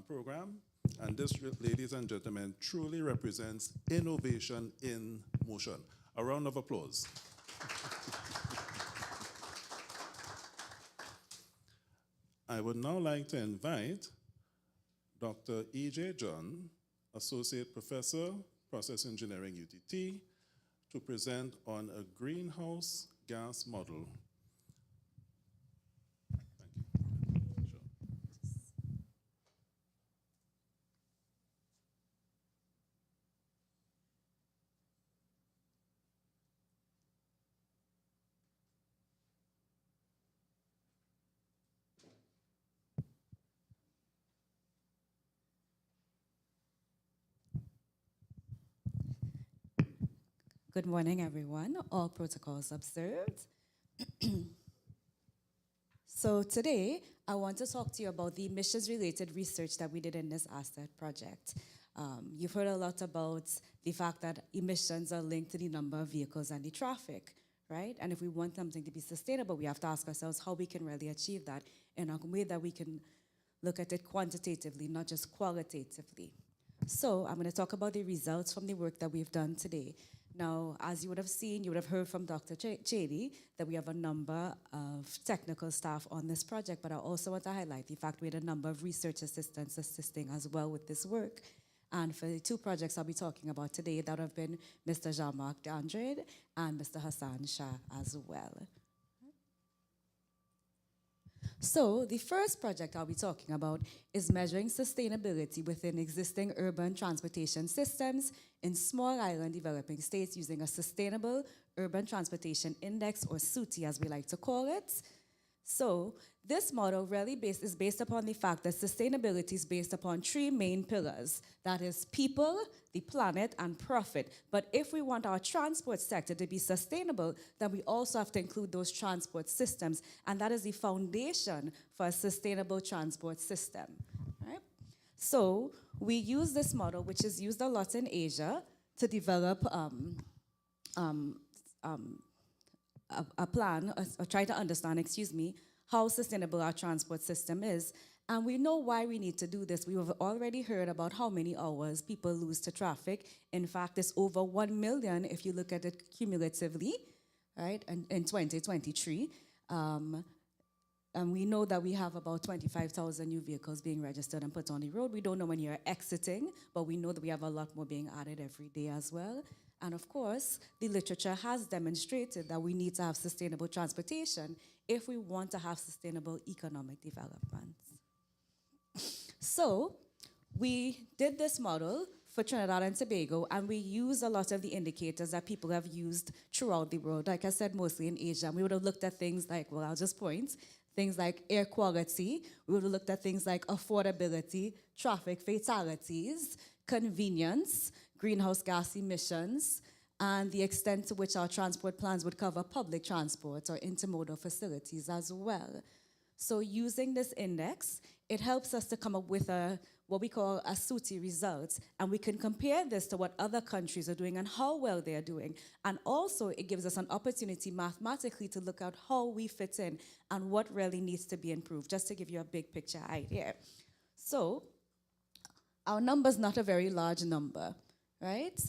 program. And this, ladies and gentlemen, truly represents innovation in motion. A round of applause. I would now like to invite Dr. E.J. John, Associate Professor, Process Engineering, UTT, to present on a greenhouse gas model. Thank you. Sure. Good morning, everyone. All protocols observed. So today, I want to talk to you about the emissions-related research that we did in this asset project. You've heard a lot about the fact that emissions are linked to the number of vehicles and the traffic, right? And if we want something to be sustainable, we have to ask ourselves how we can really achieve that in a way that we can look at it quantitatively, not just qualitatively. So I'm going to talk about the results from the work that we've done today. Now, as you would have seen, you would have heard from Dr. Chaley that we have a number of technical staff on this project, but I also want to highlight the fact we had a number of research assistants assisting as well with this work. And for the two projects I'll be talking about today, that have been Mr. Jean-Marc D'Andrade and Mr. Hassan Shah as well. So the first project I'll be talking about is measuring sustainability within existing urban transportation systems in small island developing states using a Sustainable Urban Transportation Index, or SUTI as we like to call it. So this model really is based upon the fact that sustainability is based upon three main pillars. That is people, the planet, and profit. But if we want our transport sector to be sustainable, then we also have to include those transport systems. And that is the foundation for a sustainable transport system. Right? So we use this model, which is used a lot in Asia, to develop a plan, or try to understand, how sustainable our transport system is. And we know why we need to do this. We have already heard about how many hours people lose to traffic. In fact, it's over 1 million if you look at it cumulatively, right, in 2023. And we know that we have about 25,000 new vehicles being registered and put on the road. We don't know when you're exiting, but we know that we have a lot more being added every day as well. And of course, the literature has demonstrated that we need to have sustainable transportation if we want to have sustainable economic development. So we did this model for Trinidad and Tobago, and we used a lot of the indicators that people have used throughout the world. Like I said, mostly in Asia. We would have looked at things like, well, I'll just point, things like air quality. We would have looked at things like affordability, traffic fatalities, convenience, greenhouse gas emissions, and the extent to which our transport plans would cover public transport or intermodal facilities as well. So using this index, it helps us to come up with what we call a SUTI result, and we can compare this to what other countries are doing and how well they are doing. And also, it gives us an opportunity mathematically to look at how we fit in and what really needs to be improved, just to give you a big picture idea. So our number's not a very large number, right?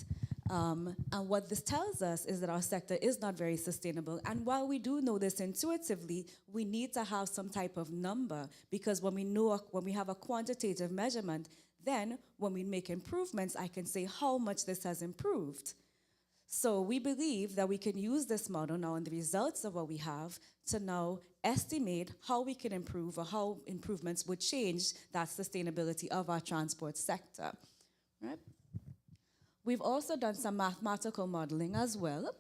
And what this tells us is that our sector is not very sustainable. And while we do know this intuitively, we need to have some type of number, because when we have a quantitative measurement, then when we make improvements, I can say how much this has improved. So we believe that we can use this model now and the results of what we have to now estimate how we can improve, or how improvements would change that sustainability of our transport sector, right? We've also done some mathematical modeling as well.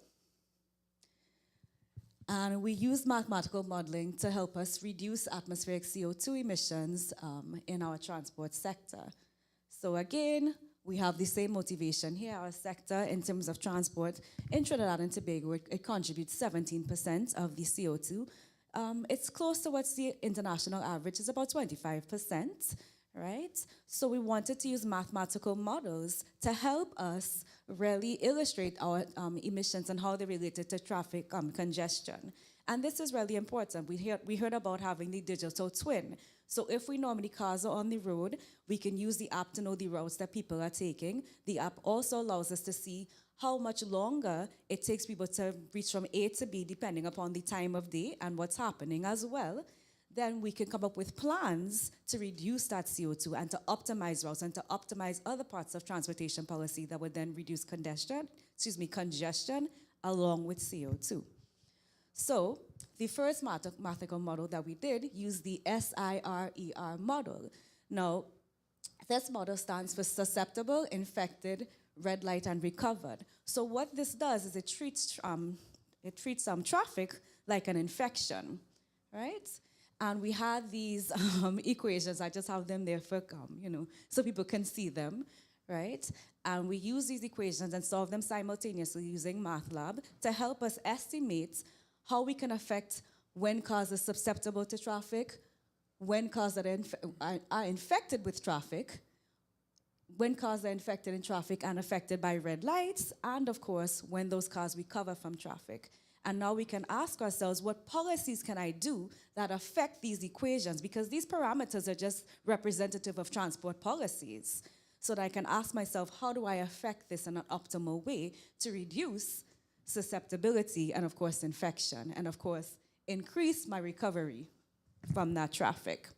And we use mathematical modeling to help us reduce atmospheric CO2 emissions in our transport sector. So again, we have the same motivation here. Our sector, in terms of transport, in Trinidad and Tobago, it contributes 17% of the CO2. It's close to what's the international average, is about 25%. Right? So we wanted to use mathematical models to help us really illustrate our emissions and how they're related to traffic congestion. And this is really important. We heard about having the digital twin. So if we know how many cars are on the road, we can use the app to know the routes that people are taking. The app also allows us to see how much longer it takes people to reach from A to B, depending upon the time of day and what's happening as well. Then we can come up with plans to reduce that CO2 and to optimize routes and to optimize other parts of transportation policy that would then reduce congestion along with CO2. So the first mathematical model that we did used the SIRER model. Now, this model stands for susceptible, infected, red light, and recovered. So what this does is it treats traffic like an infection, right? And we had these equations. I just have them there for, so people can see them, right? And we use these equations and solve them simultaneously using MATLAB to help us estimate how we can affect when cars are susceptible to traffic, when cars are infected with traffic, when cars are infected in traffic and affected by red lights, and of course, when those cars recover from traffic. And now we can ask ourselves, what policies can I do that affect these equations? Because these parameters are just representative of transport policies. So that I can ask myself, how do I affect this in an optimal way to reduce susceptibility and, of course, infection, and, of course, increase my recovery from that traffic?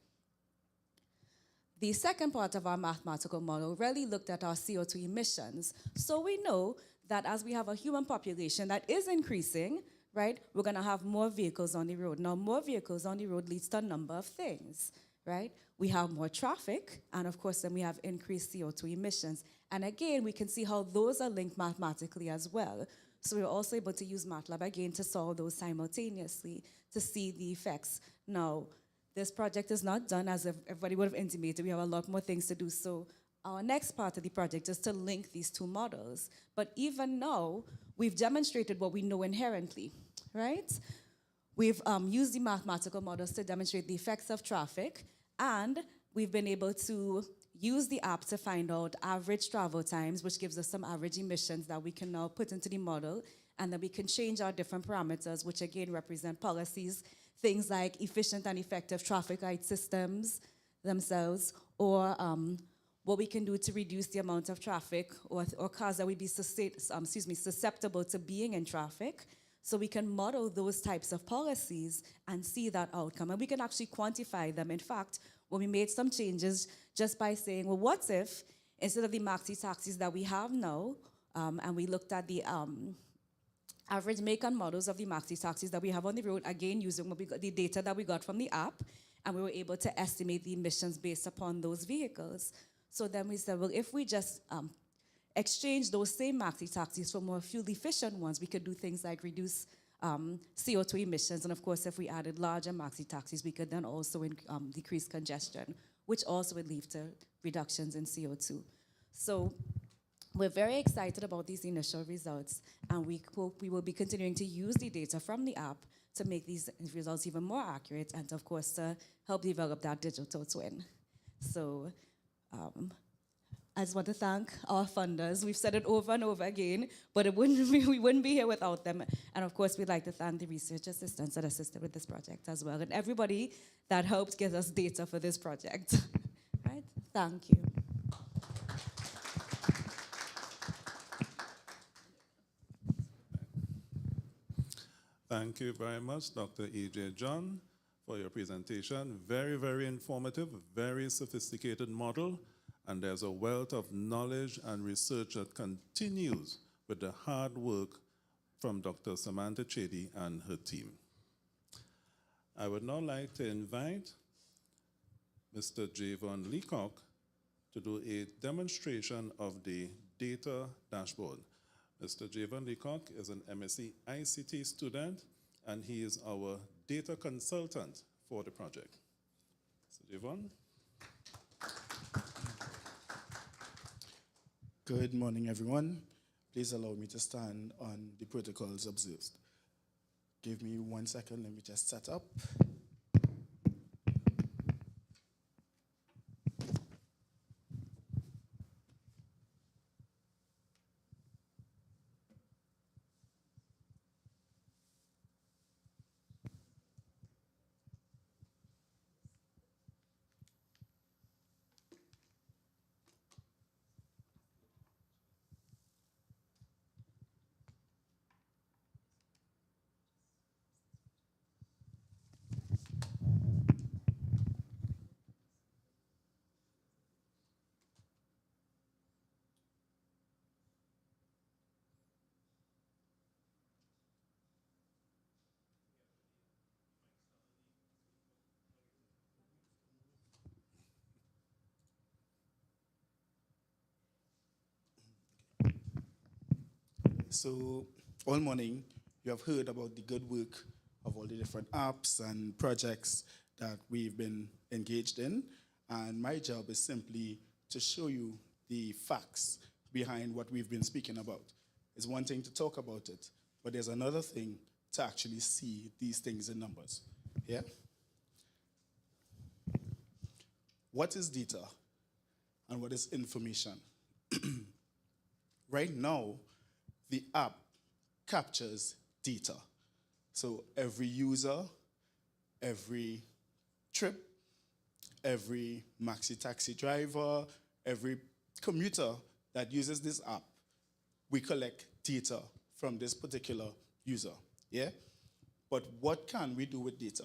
The second part of our mathematical model really looked at our CO2 emissions. So we know that as we have a human population that is increasing, right? We're going to have more vehicles on the road. Now, more vehicles on the road leads to a number of things, right? We have more traffic, and of course, then we have increased CO2 emissions. And again, we can see how those are linked mathematically as well. So we're also able to use MATLAB again to solve those simultaneously to see the effects. Now, this project is not done, as everybody would have intimated. We have a lot more things to do. So our next part of the project is to link these two models. But even now, we've demonstrated what we know inherently, right? We've used the mathematical models to demonstrate the effects of traffic, and we've been able to use the app to find out average travel times, which gives us some average emissions that we can now put into the model, and then we can change our different parameters, which again represent policies, things like efficient and effective traffic light systems themselves, or what we can do to reduce the amount of traffic or cars that would be susceptible to being in traffic. So we can model those types of policies and see that outcome. And we can actually quantify them. In fact, when we made some changes just by saying, well, what if instead of the maxi taxis that we have now, and we looked at the average make and models of the maxi taxis that we have on the road, again, using the data that we got from the app, and we were able to estimate the emissions based upon those vehicles. So then we said, well, if we just exchange those same maxi taxis for more fuel efficient ones, we could do things like reduce CO2 emissions. And of course, if we added larger maxi taxis, we could then also decrease congestion, which also would lead to reductions in CO2. So we're very excited about these initial results, and we will be continuing to use the data from the app to make these results even more accurate, and of course, to help develop that digital twin. So I just want to thank our funders. We've said it over and over again, but we wouldn't be here without them. And of course, we'd like to thank the research assistants that assisted with this project as well, and everybody that helped get us data for this project. Right? Thank you. Thank you very much, Dr. E.J. John, for your presentation. Very, very informative, very sophisticated model, and there's a wealth of knowledge and research that continues with the hard work from Dr. Samantha Chedi and her team. I would now like to invite Mr. Javon Leacock to do a demonstration of the data dashboard. Mr. Javon Leacock is an MSc ICT student, and he is our data consultant for the project. Mr. Javon. Good morning, everyone. Please allow me to stand on the protocols observed. Give me 1 second, let me just set up. So all morning, you have heard about the good work of all the different apps and projects that we've been engaged in. And my job is simply to show you the facts behind what we've been speaking about. It's one thing to talk about it, but there's another thing to actually see these things in numbers. Yeah? What is data and what is information? Right now, the app captures data. So every user, every trip, every maxi taxi driver, every commuter that uses this app, we collect data from this particular user, yeah? But what can we do with data?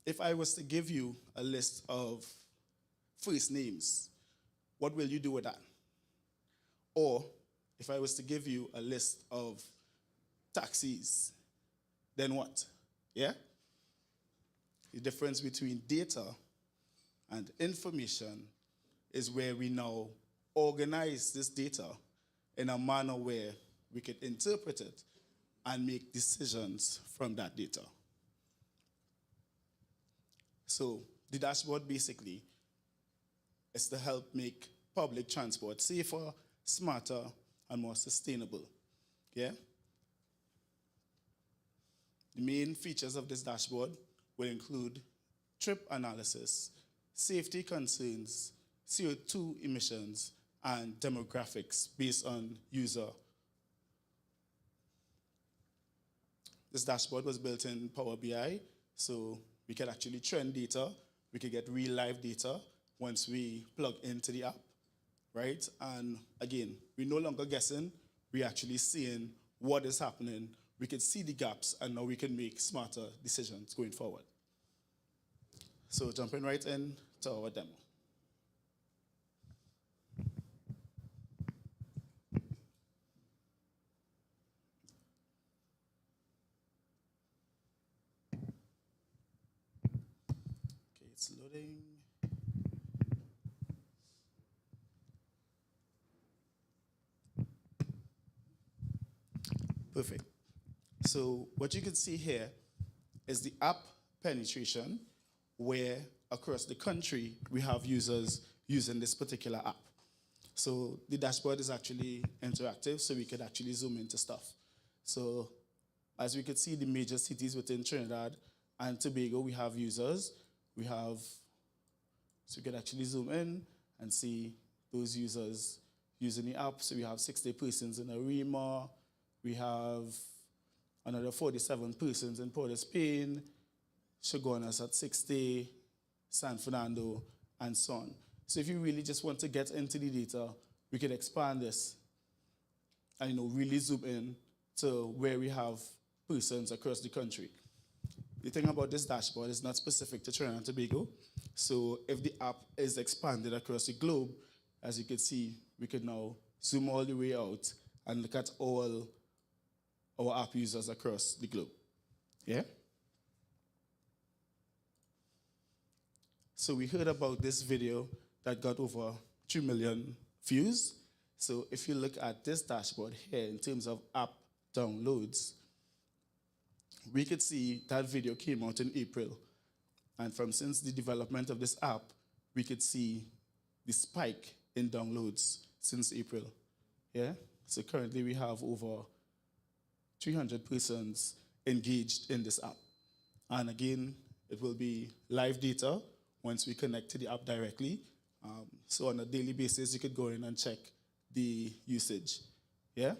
If I was to give you a list of first names, what will you do with that? Or if I was to give you a list of taxis, then what? Yeah? The difference between data and information is where we now organize this data in a manner where we can interpret it and make decisions from that data. So the dashboard basically is to help make public transport safer, smarter, and more sustainable. Yeah? The main features of this dashboard will include trip analysis, safety concerns, CO2 emissions, and demographics based on user. This dashboard was built in Power BI, so we can actually trend data. We can get real live data once we plug into the app, right? And again, we're no longer guessing, we're actually seeing what is happening. We can see the gaps, and now we can make smarter decisions going forward. So jumping right in to our demo. Okay, it's loading. Perfect. So what you can see here is the app penetration, where across the country we have users using this particular app. So the dashboard is actually interactive, so we could actually zoom into stuff. So as we could see, the major cities within Trinidad and Tobago, we have users. So we could actually zoom in and see those users using the app. So we have 60 persons in Arima. We have another 47 persons in Port of Spain, Chaguanas at 60, San Fernando, and so on. So if you really just want to get into the data, we can expand this and really zoom in to where we have persons across the country. The thing about this dashboard is not specific to Trinidad and Tobago. So if the app is expanded across the globe, as you can see, we can now zoom all the way out and look at all our app users across the globe. Yeah? So we heard about this video that got over 3 million views. So if you look at this dashboard here in terms of app downloads, we could see that video came out in April. And since the development of this app, we could see the spike in downloads since April. Yeah? So currently we have over 300 persons engaged in this app. And again, it will be live data once we connect to the app directly. So on a daily basis, you could go in and check the usage. Yeah?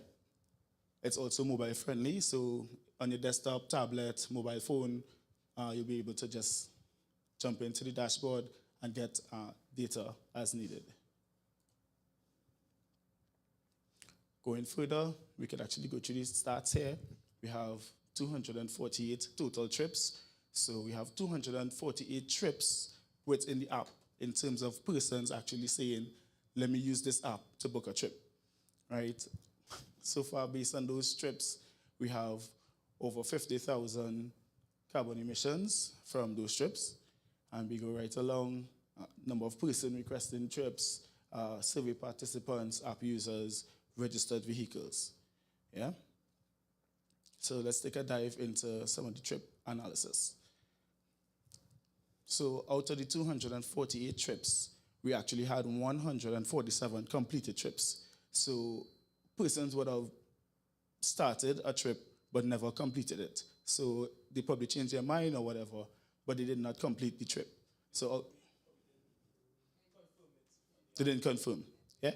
It's also mobile friendly, so on your desktop, tablet, mobile phone, you'll be able to just jump into the dashboard and get data as needed. Going further, we could actually go through these stats here. We have 248 total trips. So we have 248 trips within the app in terms of persons actually saying, let me use this app to book a trip, right? So far, based on those trips, we have over 50,000 carbon emissions from those trips. And we go right along, number of persons requesting trips, survey participants, app users, registered vehicles. Yeah? So let's take a dive into some of the trip analysis. So out of the 248 trips, we actually had 147 completed trips. So persons would have started a trip but never completed it. So they probably changed their mind or whatever, but they did not complete the trip. So they didn't confirm. Yeah?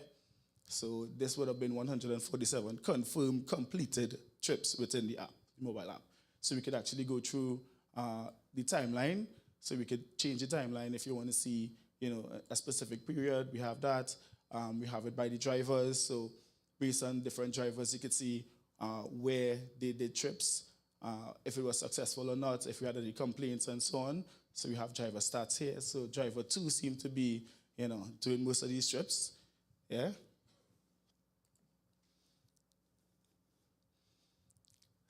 So this would have been 147 confirmed, completed trips within the app, the mobile app. So we could actually go through the timeline. So we could change the timeline if you want to see, a specific period. We have that. We have it by the drivers. So based on different drivers, you could see where they did trips, if it was successful or not, if we had any complaints and so on. So we have driver stats here. So driver 2 seemed to be, doing most of these trips. Yeah.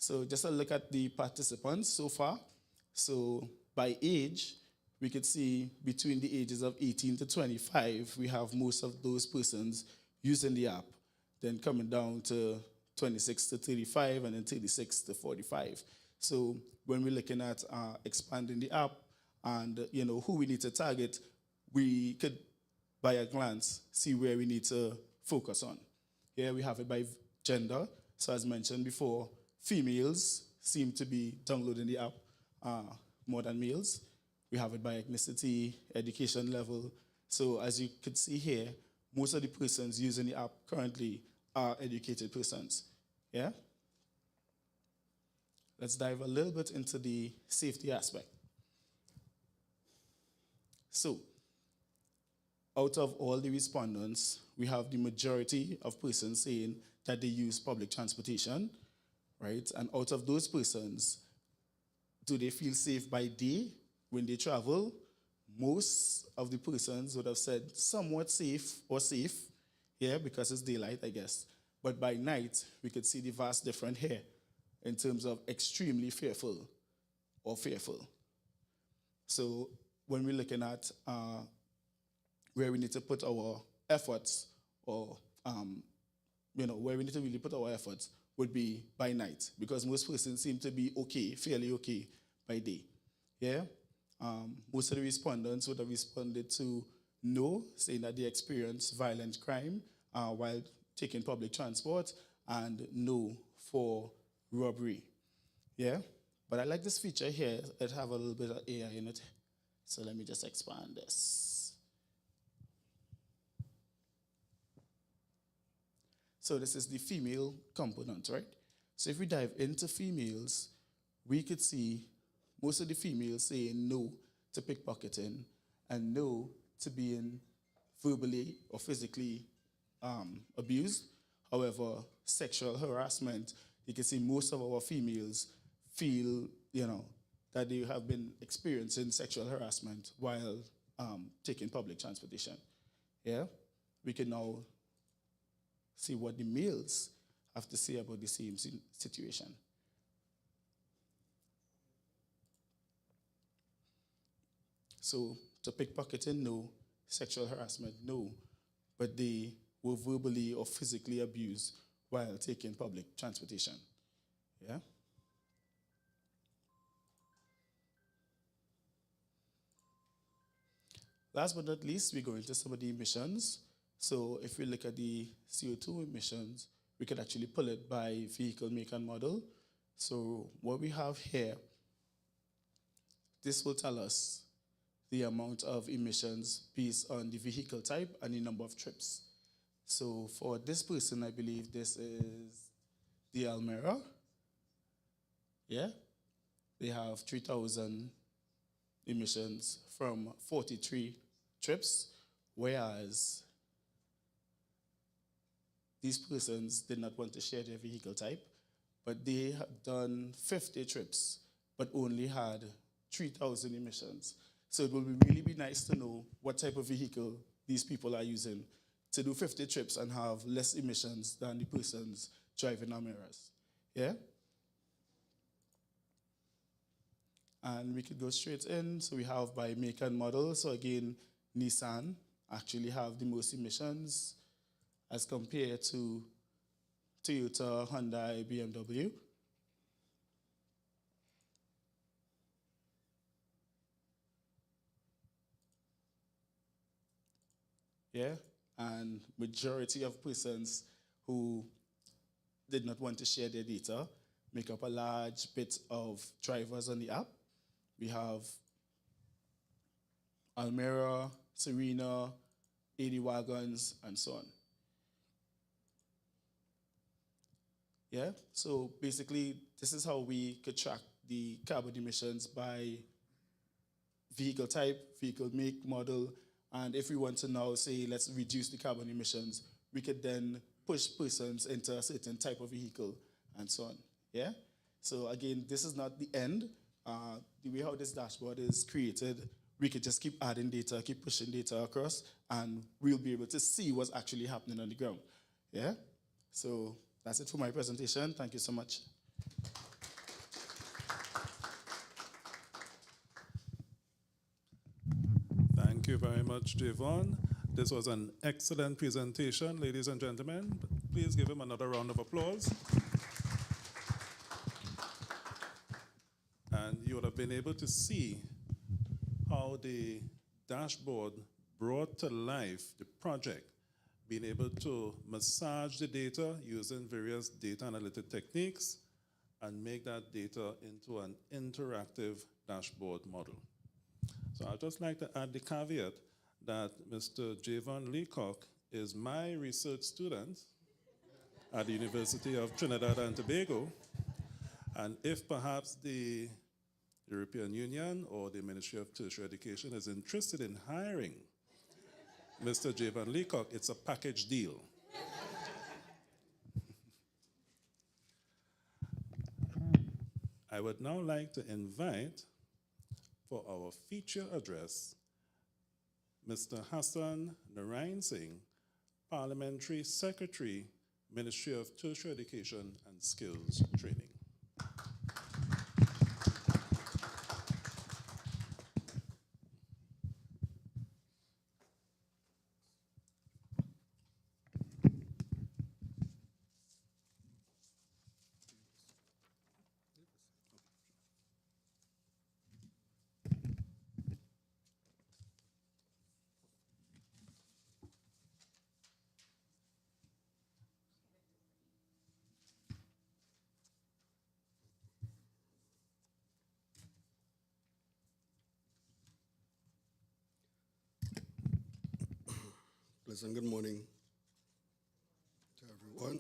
So just a look at the participants so far. So by age, we could see between the ages of 18 to 25, we have most of those persons using the app. Then coming down to 26 to 35 and then 36 to 45. So when we're looking at expanding the app and who we need to target, we could, by a glance, see where we need to focus on. Here we have it by gender. So as mentioned before, females seem to be downloading the app more than males. We have it by ethnicity, education level. So as you could see here, most of the persons using the app currently are educated persons. Yeah? Let's dive a little bit into the safety aspect. So, out of all the respondents, we have the majority of persons saying that they use public transportation, right? And out of those persons, do they feel safe by day when they travel? Most of the persons would have said somewhat safe or safe, yeah, because it's daylight, I guess. But by night, we could see the vast difference here in terms of extremely fearful or fearful. So when we're looking at where we need to put our efforts, or where we need to really put our efforts, would be by night, because most persons seem to be okay, fairly okay by day. Yeah. Most of the respondents would have responded to no, saying that they experienced violent crime while taking public transport, and no for robbery. Yeah? But I like this feature here. It have a little bit of AI in it. So let me just expand this. So this is the female component, right? So if we dive into females, we could see most of the females saying no to pickpocketing and no to being verbally or physically abused. However, sexual harassment, you can see most of our females feel, that they have been experiencing sexual harassment while taking public transportation. Yeah? We can now see what the males have to say about the same situation. So, to pickpocketing, no. Sexual harassment, no. But they were verbally or physically abused while taking public transportation. Yeah? Last but not least, we go into some of the emissions. So if we look at the CO2 emissions, we could actually pull it by vehicle make and model. So what we have here, this will tell us the amount of emissions based on the vehicle type and the number of trips. So for this person, I believe this is the Almera. Yeah? They have 3,000 emissions from 43 trips, whereas these persons did not want to share their vehicle type, but they had done 50 trips, but only had 3,000 emissions. So it will really be nice to know what type of vehicle these people are using to do 50 trips and have less emissions than the persons driving Almeras. Yeah? And we could go straight in. So we have by make and model. So again, Nissan actually have the most emissions as compared to Toyota, Hyundai, BMW. Yeah, and majority of persons who did not want to share their data make up a large bit of drivers on the app. We have Almera, Serena, 80 wagons, and so on. Yeah, so basically, this is how we could track the carbon emissions by vehicle type, vehicle make, model, and if we want to now say, let's reduce the carbon emissions, we could then push persons into a certain type of vehicle and so on. Yeah? So again, this is not the end. The way how this dashboard is created, we could just keep adding data, keep pushing data across, and we'll be able to see what's actually happening on the ground. Yeah? So that's it for my presentation. Thank you so much. much, Javon. This was an excellent presentation, ladies and gentlemen. Please give him another round of applause. And you would have been able to see how the dashboard brought to life the project, being able to massage the data using various data analytic techniques and make that data into an interactive dashboard model. So I'd just like to add the caveat that Mr. Javon Leacock is my research student at the University of Trinidad and Tobago. And if perhaps the European Union or the Ministry of Tertiary Education is interested in hiring Mr. Javon Leacock, it's a package deal. I would now like to invite for our feature address Mr. Hassan Narayan Singh, Parliamentary Secretary, Ministry of Tertiary Education and Skills Training. Pleasant good morning to everyone.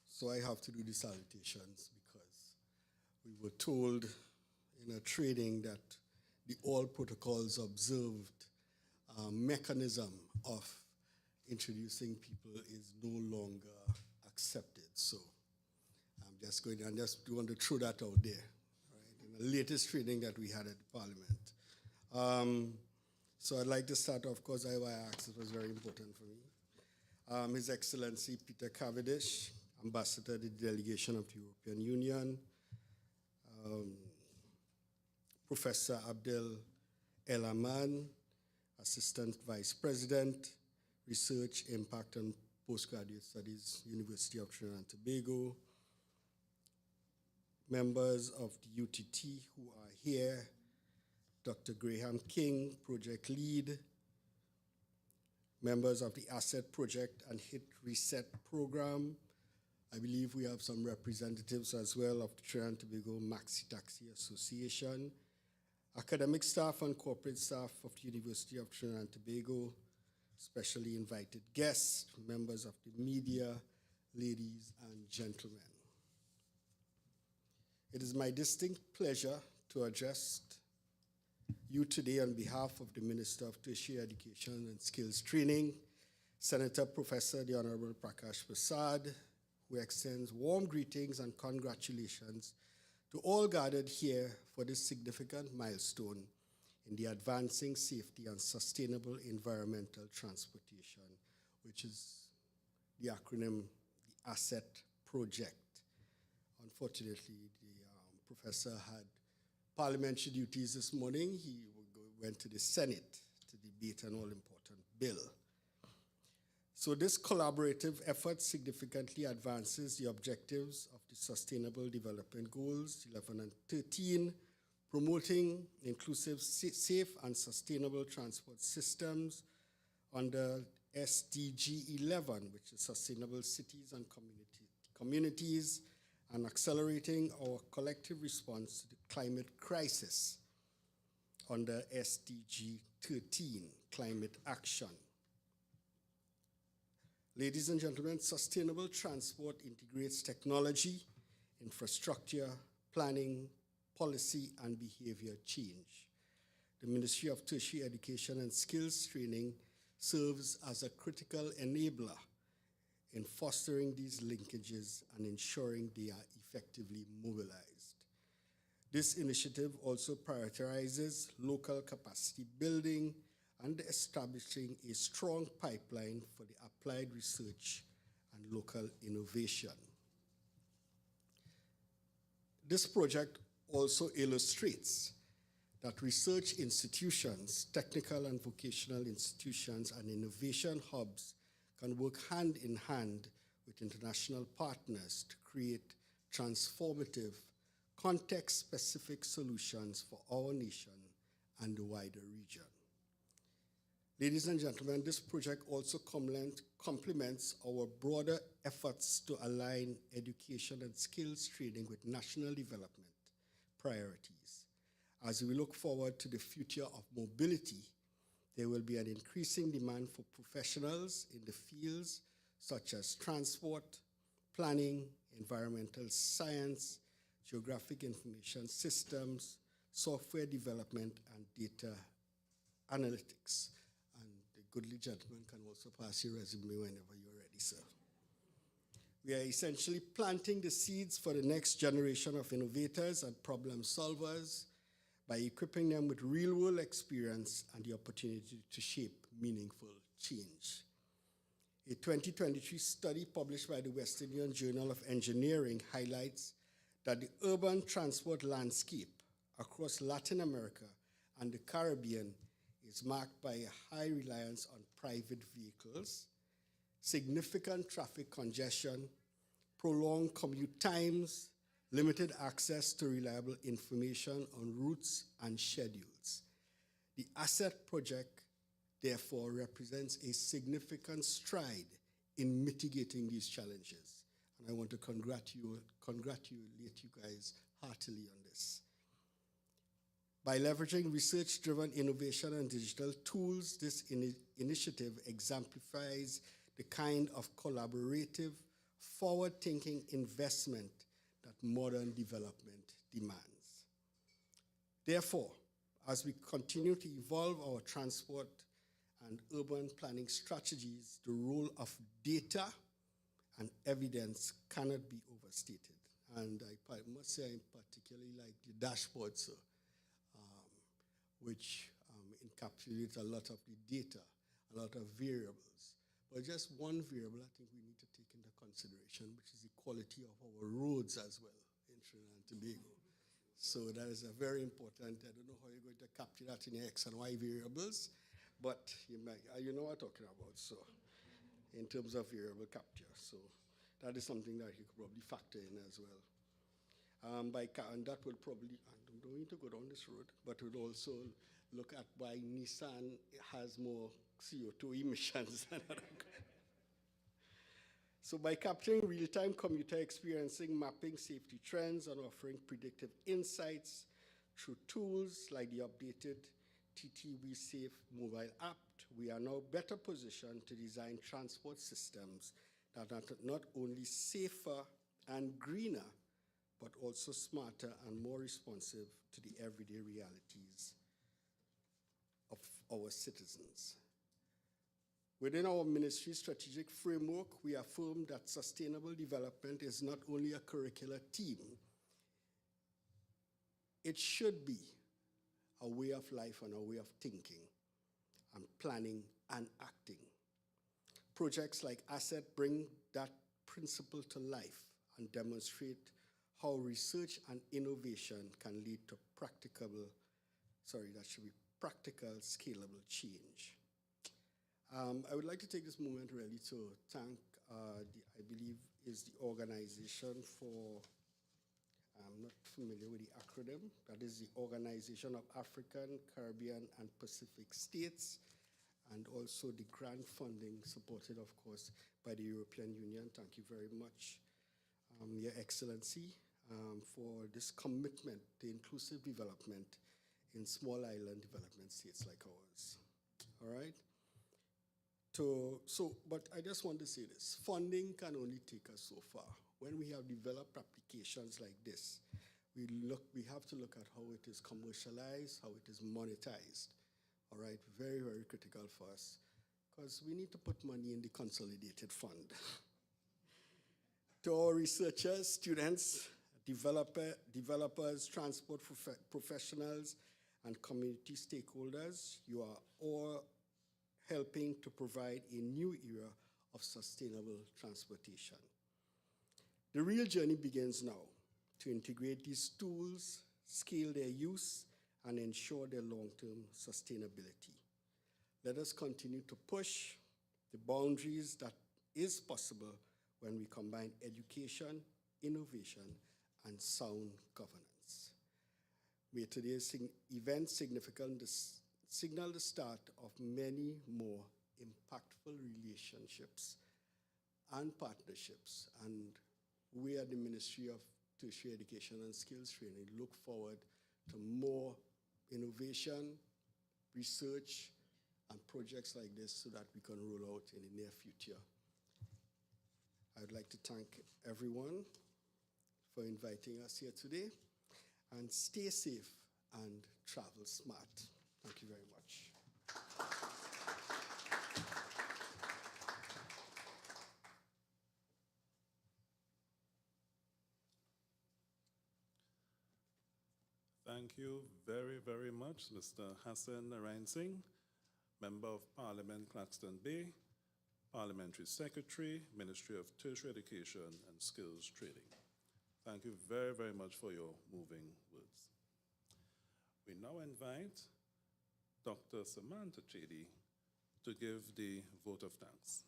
So I have to do the salutations because we were told in a training that the all protocols observed mechanism of introducing people is no longer accepted. So I'm just going to, want to throw that out there, right? In the latest training that we had at the Parliament. So I'd like to start off, because I asked, it was very important for me. His Excellency Peter Cavendish, Ambassador to the Delegation of the European Union, Professor Abdel El Aman, Assistant Vice President, Research, Impact and Postgraduate Studies, University of Trinidad and Tobago, members of the UTT who are here, Dr. Graham King, Project Lead, members of the Asset Project and Hit Reset Program. I believe we have some representatives as well of the Trinidad and Tobago Maxi Taxi Association, academic staff and corporate staff of the University of Trinidad and Tobago, specially invited guests, members of the media, ladies and gentlemen. It is my distinct pleasure to address you today on behalf of the Minister of Tertiary Education and Skills Training, Senator Professor the Honorable Prakash Prasad, who extends warm greetings and congratulations to all gathered here for this significant milestone in the Advancing Safety and Sustainable Environmental Transportation, which is the acronym, the ASSET Project. Unfortunately, the professor had parliamentary duties this morning. He went to the Senate to debate an all-important bill. So this collaborative effort significantly advances the objectives of the Sustainable Development Goals 11 and 13, promoting inclusive, safe, and sustainable transport systems under SDG 11, which is Sustainable Cities and Communities, and accelerating our collective response to the climate crisis under SDG 13, Climate Action. Ladies and gentlemen, sustainable transport integrates technology, infrastructure, planning, policy, and behavior change. The Ministry of Tertiary Education and Skills Training serves as a critical enabler in fostering these linkages and ensuring they are effectively mobilized. This initiative also prioritizes local capacity building and establishing a strong pipeline for the applied research and local innovation. This project also illustrates that research institutions, technical and vocational institutions, and innovation hubs can work hand in hand with international partners to create transformative, context-specific solutions for our nation and the wider region. Ladies and gentlemen, this project also complements our broader efforts to align education and skills training with national development priorities. As we look forward to the future of mobility, there will be an increasing demand for professionals in the fields such as transport, planning, environmental science, geographic information systems, software development, and data analytics. And the goodly gentleman can also pass your resume whenever you're ready, sir. We are essentially planting the seeds for the next generation of innovators and problem solvers by equipping them with real-world experience and the opportunity to shape meaningful change. A 2023 study published by the West Indian Journal of Engineering highlights that the urban transport landscape across Latin America and the Caribbean is marked by a high reliance on private vehicles, significant traffic congestion, prolonged commute times, limited access to reliable information on routes and schedules. The ASSET project, therefore, represents a significant stride in mitigating these challenges. And I want to congratulate you guys heartily on this. By leveraging research-driven innovation and digital tools, this initiative exemplifies the kind of collaborative, forward-thinking investment that modern development demands. Therefore, as we continue to evolve our transport and urban planning strategies, the role of data and evidence cannot be overstated. And I must say I particularly like the dashboard, sir, which encapsulates a lot of the data, a lot of variables. But just one variable I think we need to take into consideration, which is the quality of our roads as well in Trinidad and Tobago. So that is a very important. I don't know how you're going to capture that in the X and Y variables, but you know what I'm talking about, so in terms of variable capture. So that is something that you could probably factor in as well. And that will probably, I don't need to go down this road, but we'll also look at why Nissan has more CO2 emissions than other. So by capturing real-time commuter experiencing, mapping safety trends, and offering predictive insights through tools like the updated TTV Safe mobile app, we are now better positioned to design transport systems that are not only safer and greener, but also smarter and more responsive to the everyday realities of our citizens. Within our ministry's strategic framework, we affirm that sustainable development is not only a curricular theme, it should be a way of life and a way of thinking and planning and acting. Projects like ASSET bring that principle to life and demonstrate how research and innovation can lead to practical, scalable change. I would like to take this moment really to thank I believe is the organization for, I'm not familiar with the acronym, that is the Organization of African, Caribbean, and Pacific States, and also the grant funding supported, of course, by the European Union. Thank you very much, Your Excellency, for this commitment to inclusive development in small island development states like ours. All right? But I just want to say this, funding can only take us so far. When we have developed applications like this, we have to look at how it is commercialized, how it is monetized. All right, very, very critical for us, because we need to put money in the consolidated fund. To our researchers, students, developers, transport professionals, and community stakeholders, you are all helping to provide a new era of sustainable transportation. The real journey begins now to integrate these tools, scale their use, and ensure their long-term sustainability. Let us continue to push the boundaries that is possible when we combine education, innovation, and sound governance. May today's event signal the start of many more impactful relationships and partnerships, and we at the Ministry of Tertiary Education and Skills Training look forward to more innovation, research, and projects like this so that we can roll out in the near future. I would like to thank everyone for inviting us here today, and stay safe and travel smart. Thank you very much. Thank you very, very much, Mr. Hassan Narayan Singh, Member of Parliament, Claxton Bay, Parliamentary Secretary, Ministry of Tertiary Education and Skills Training. Thank you very, very much for your moving words. We now invite Dr. Samantha Chedi to give the vote of thanks.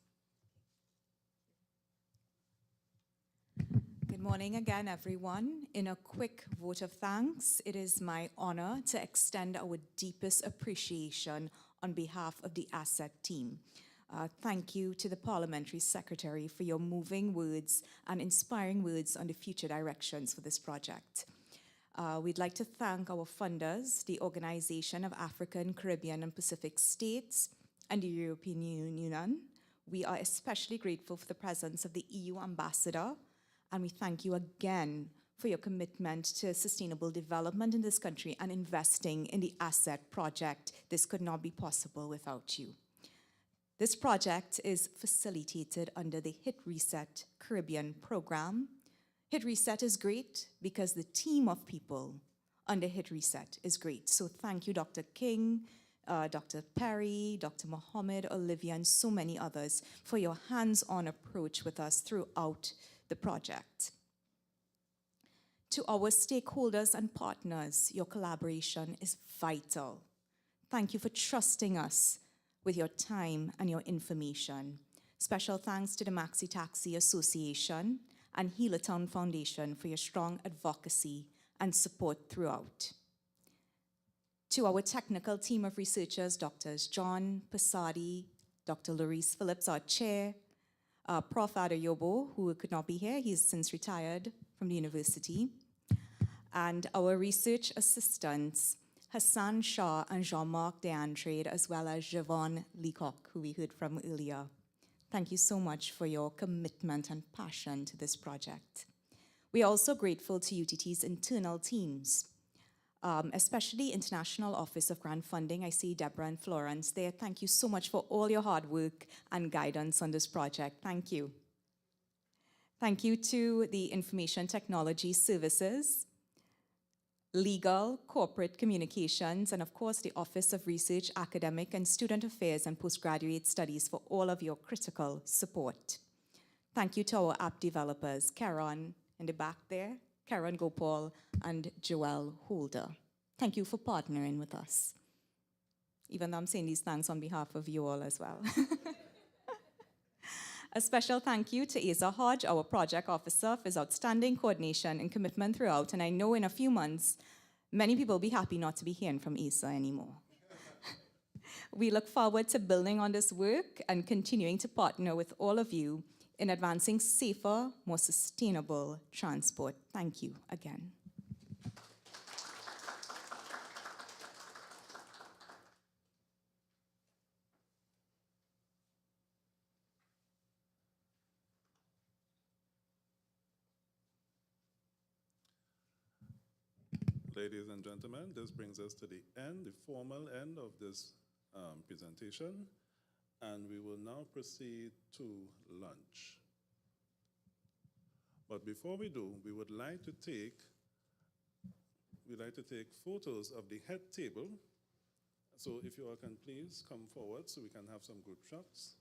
Good morning again, everyone. In a quick vote of thanks, it is my honor to extend our deepest appreciation on behalf of the ASSET team. Thank you to the Parliamentary Secretary for your moving words and inspiring words on the future directions for this project. We'd like to thank our funders, the Organization of African, Caribbean, and Pacific States, and the European Union. We are especially grateful for the presence of the EU Ambassador, and we thank you again for your commitment to sustainable development in this country and investing in the ASSET project. This could not be possible without you. This project is facilitated under the Hit Reset Caribbean program. Hit Reset is great because the team of people under Hit Reset is great. So thank you, Dr. King, Dr. Perry, Dr. Mohammed, Olivia, and so many others for your hands-on approach with us throughout the project. To our stakeholders and partners, your collaboration is vital. Thank you for trusting us with your time and your information. Special thanks to the Maxi Taxi Association and Healertown Foundation for your strong advocacy and support throughout. To our technical team of researchers, Drs. John Pasadi, Dr. Laurice Phillips, our chair, Prof. Adeyobo, who could not be here, he's since retired from the university, and our research assistants, Hassan Shah and Jean-Marc DeAndrade, as well as Javon Leacock, who we heard from earlier. Thank you so much for your commitment and passion to this project. We are also grateful to UTT's internal teams, especially International Office of Grant Funding. I see Deborah and Florence there. Thank you so much for all your hard work and guidance on this project. Thank you. Thank you to the Information Technology Services, Legal, Corporate Communications, and of course the Office of Research, Academic and Student Affairs and Postgraduate Studies for all of your critical support. Thank you to our app developers, Karen in the back there, Karen Gopal and Joelle Holder. Thank you for partnering with us. Even though I'm saying these thanks on behalf of you all as well. A special thank you to Asa Hodge, our project officer, for his outstanding coordination and commitment throughout. And I know in a few months, many people will be happy not to be hearing from Asa anymore. We look forward to building on this work and continuing to partner with all of you in advancing safer, more sustainable transport. Thank you again. Ladies and gentlemen, this brings us to the end, the formal end of this presentation, and we will now proceed to lunch. But before we do, we'd like to take photos of the head table. So if you all can please come forward so we can have some group shots.